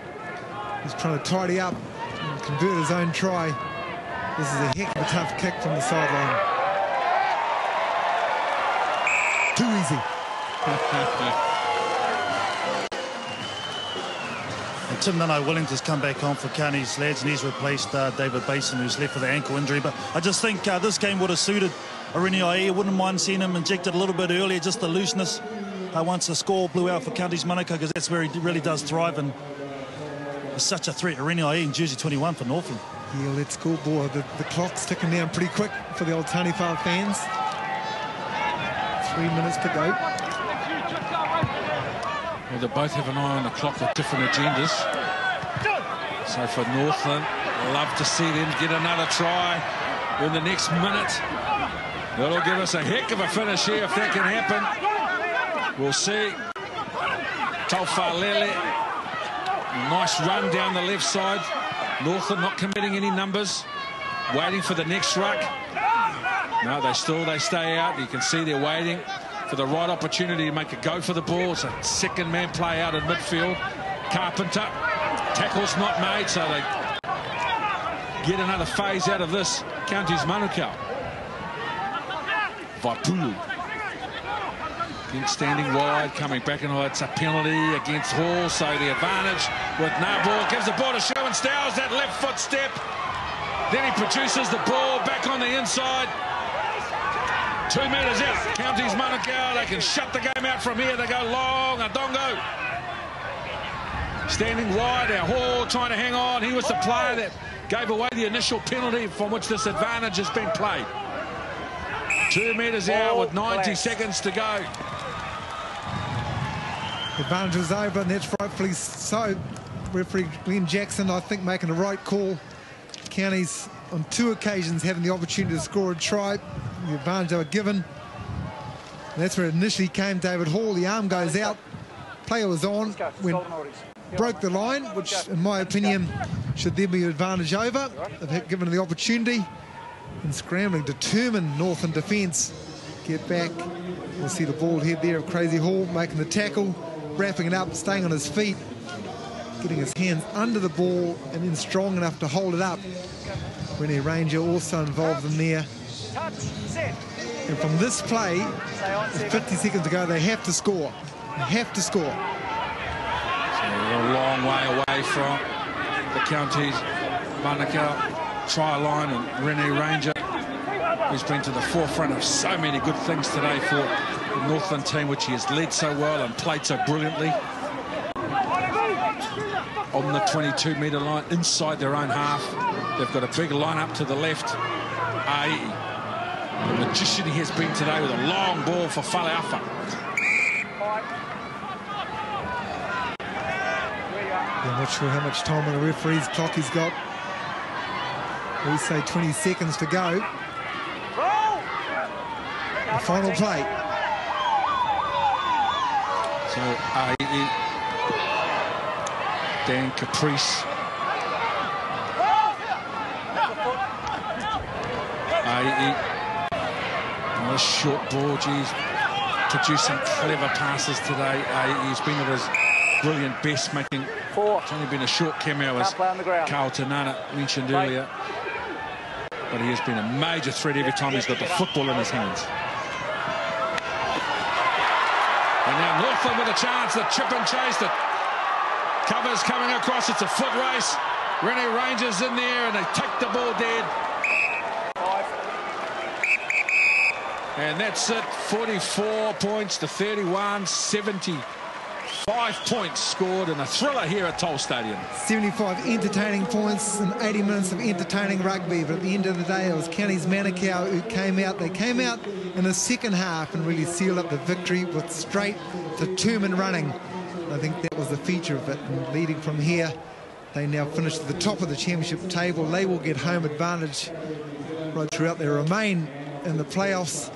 He's trying to tidy up and convert his own try. This is a heck of a tough kick from the sideline. Too easy. And Tim Nano Wellington's come back on for County's lads, and he's replaced David Basin, who's left with an ankle injury. But I just think this game would have suited Oreni Ai'i. I wouldn't mind seeing him injected a little bit earlier, just the looseness. Once the score blew out for County's Manukau, because that's where he really does thrive, and is such a threat. Oreni Ai'i in jersey 21 for Northland. Yeah, let's go, boy. The clock's ticking down pretty quick for the old Taniwha fans. 3 minutes to go. Well, they both have an eye on the clock with different agendas. So for Northland, love to see them get another try in the next minute. That'll give us a heck of a finish here if that can happen. We'll see. Taufalele, nice run down the left side. Northland not committing any numbers, waiting for the next ruck. No, they stay out. You can see they're waiting for the right opportunity to make a go for the ball. It's a second man play out in midfield. Carpenter, tackle's not made, so they get another phase out of this County's Manukau. Vaipulu. Standing wide, coming back, and it's a penalty against Hall, so the advantage with Nabor. Gives the ball to Sherwin Stowers, that left foot step. Then he produces the ball back on the inside. 2 metres out, County's Manukau. They can shut the game out from here. They go long, Adongo. Standing wide, now Hall trying to hang on. He was the player that gave away the initial penalty from which this advantage has been played. 2 metres out with 90 seconds to go. The advantage was over, and that's rightfully so. Referee Glenn Jackson, I think, making the right call. Counties on 2 occasions having the opportunity to score a try. The advantage they were given. And that's where it initially came. David Hall, the arm goes out. Player was on when broke the line, which in my opinion should then be an advantage over. They've given the opportunity. And scrambling, determined Northland defence. Get back. We'll see the ball head there of Crazy Hall making the tackle, wrapping it up, staying on his feet, getting his hands under the ball, and then strong enough to hold it up. Rennie Ranger also involved in there. And from this play, 50 seconds to go, they have to score. They have to score. So we're a long way away from the County's Manukau try line, and Rennie Ranger, who's been to the forefront of so many good things today for the Northland team, which he has led so well and played so brilliantly. On the 22-metre line, inside their own half. They've got a big line up to the left. The magician he has been today with a long ball for Falaufa. I'm not sure how much time on the referee's clock he's got. We say 20 seconds to go. The final play. So Dan Caprice. Nice short ball, geez. Produced some clever passes today. He's been at his brilliant best, making... It's only been a short cameo, as Carl Tanana mentioned earlier. But he has been a major threat every time he's got the football in his hands. And now Northland with a chance. The chip and chase. The cover's coming across. It's a foot race. Rennie Rangers in there, and they take the ball dead. And that's it. 44 points to 31. 75 points scored in a thriller here at Toll Stadium. 75 entertaining points and 80 minutes of entertaining rugby. But at the end of the day, it was Counties Manukau who came out. They came out in the second half and really sealed up the victory with straight, determined running. I think that was the feature of it. And leading from here, they now finish at the top of the championship table. They will get home advantage right throughout. They remain in the playoffs.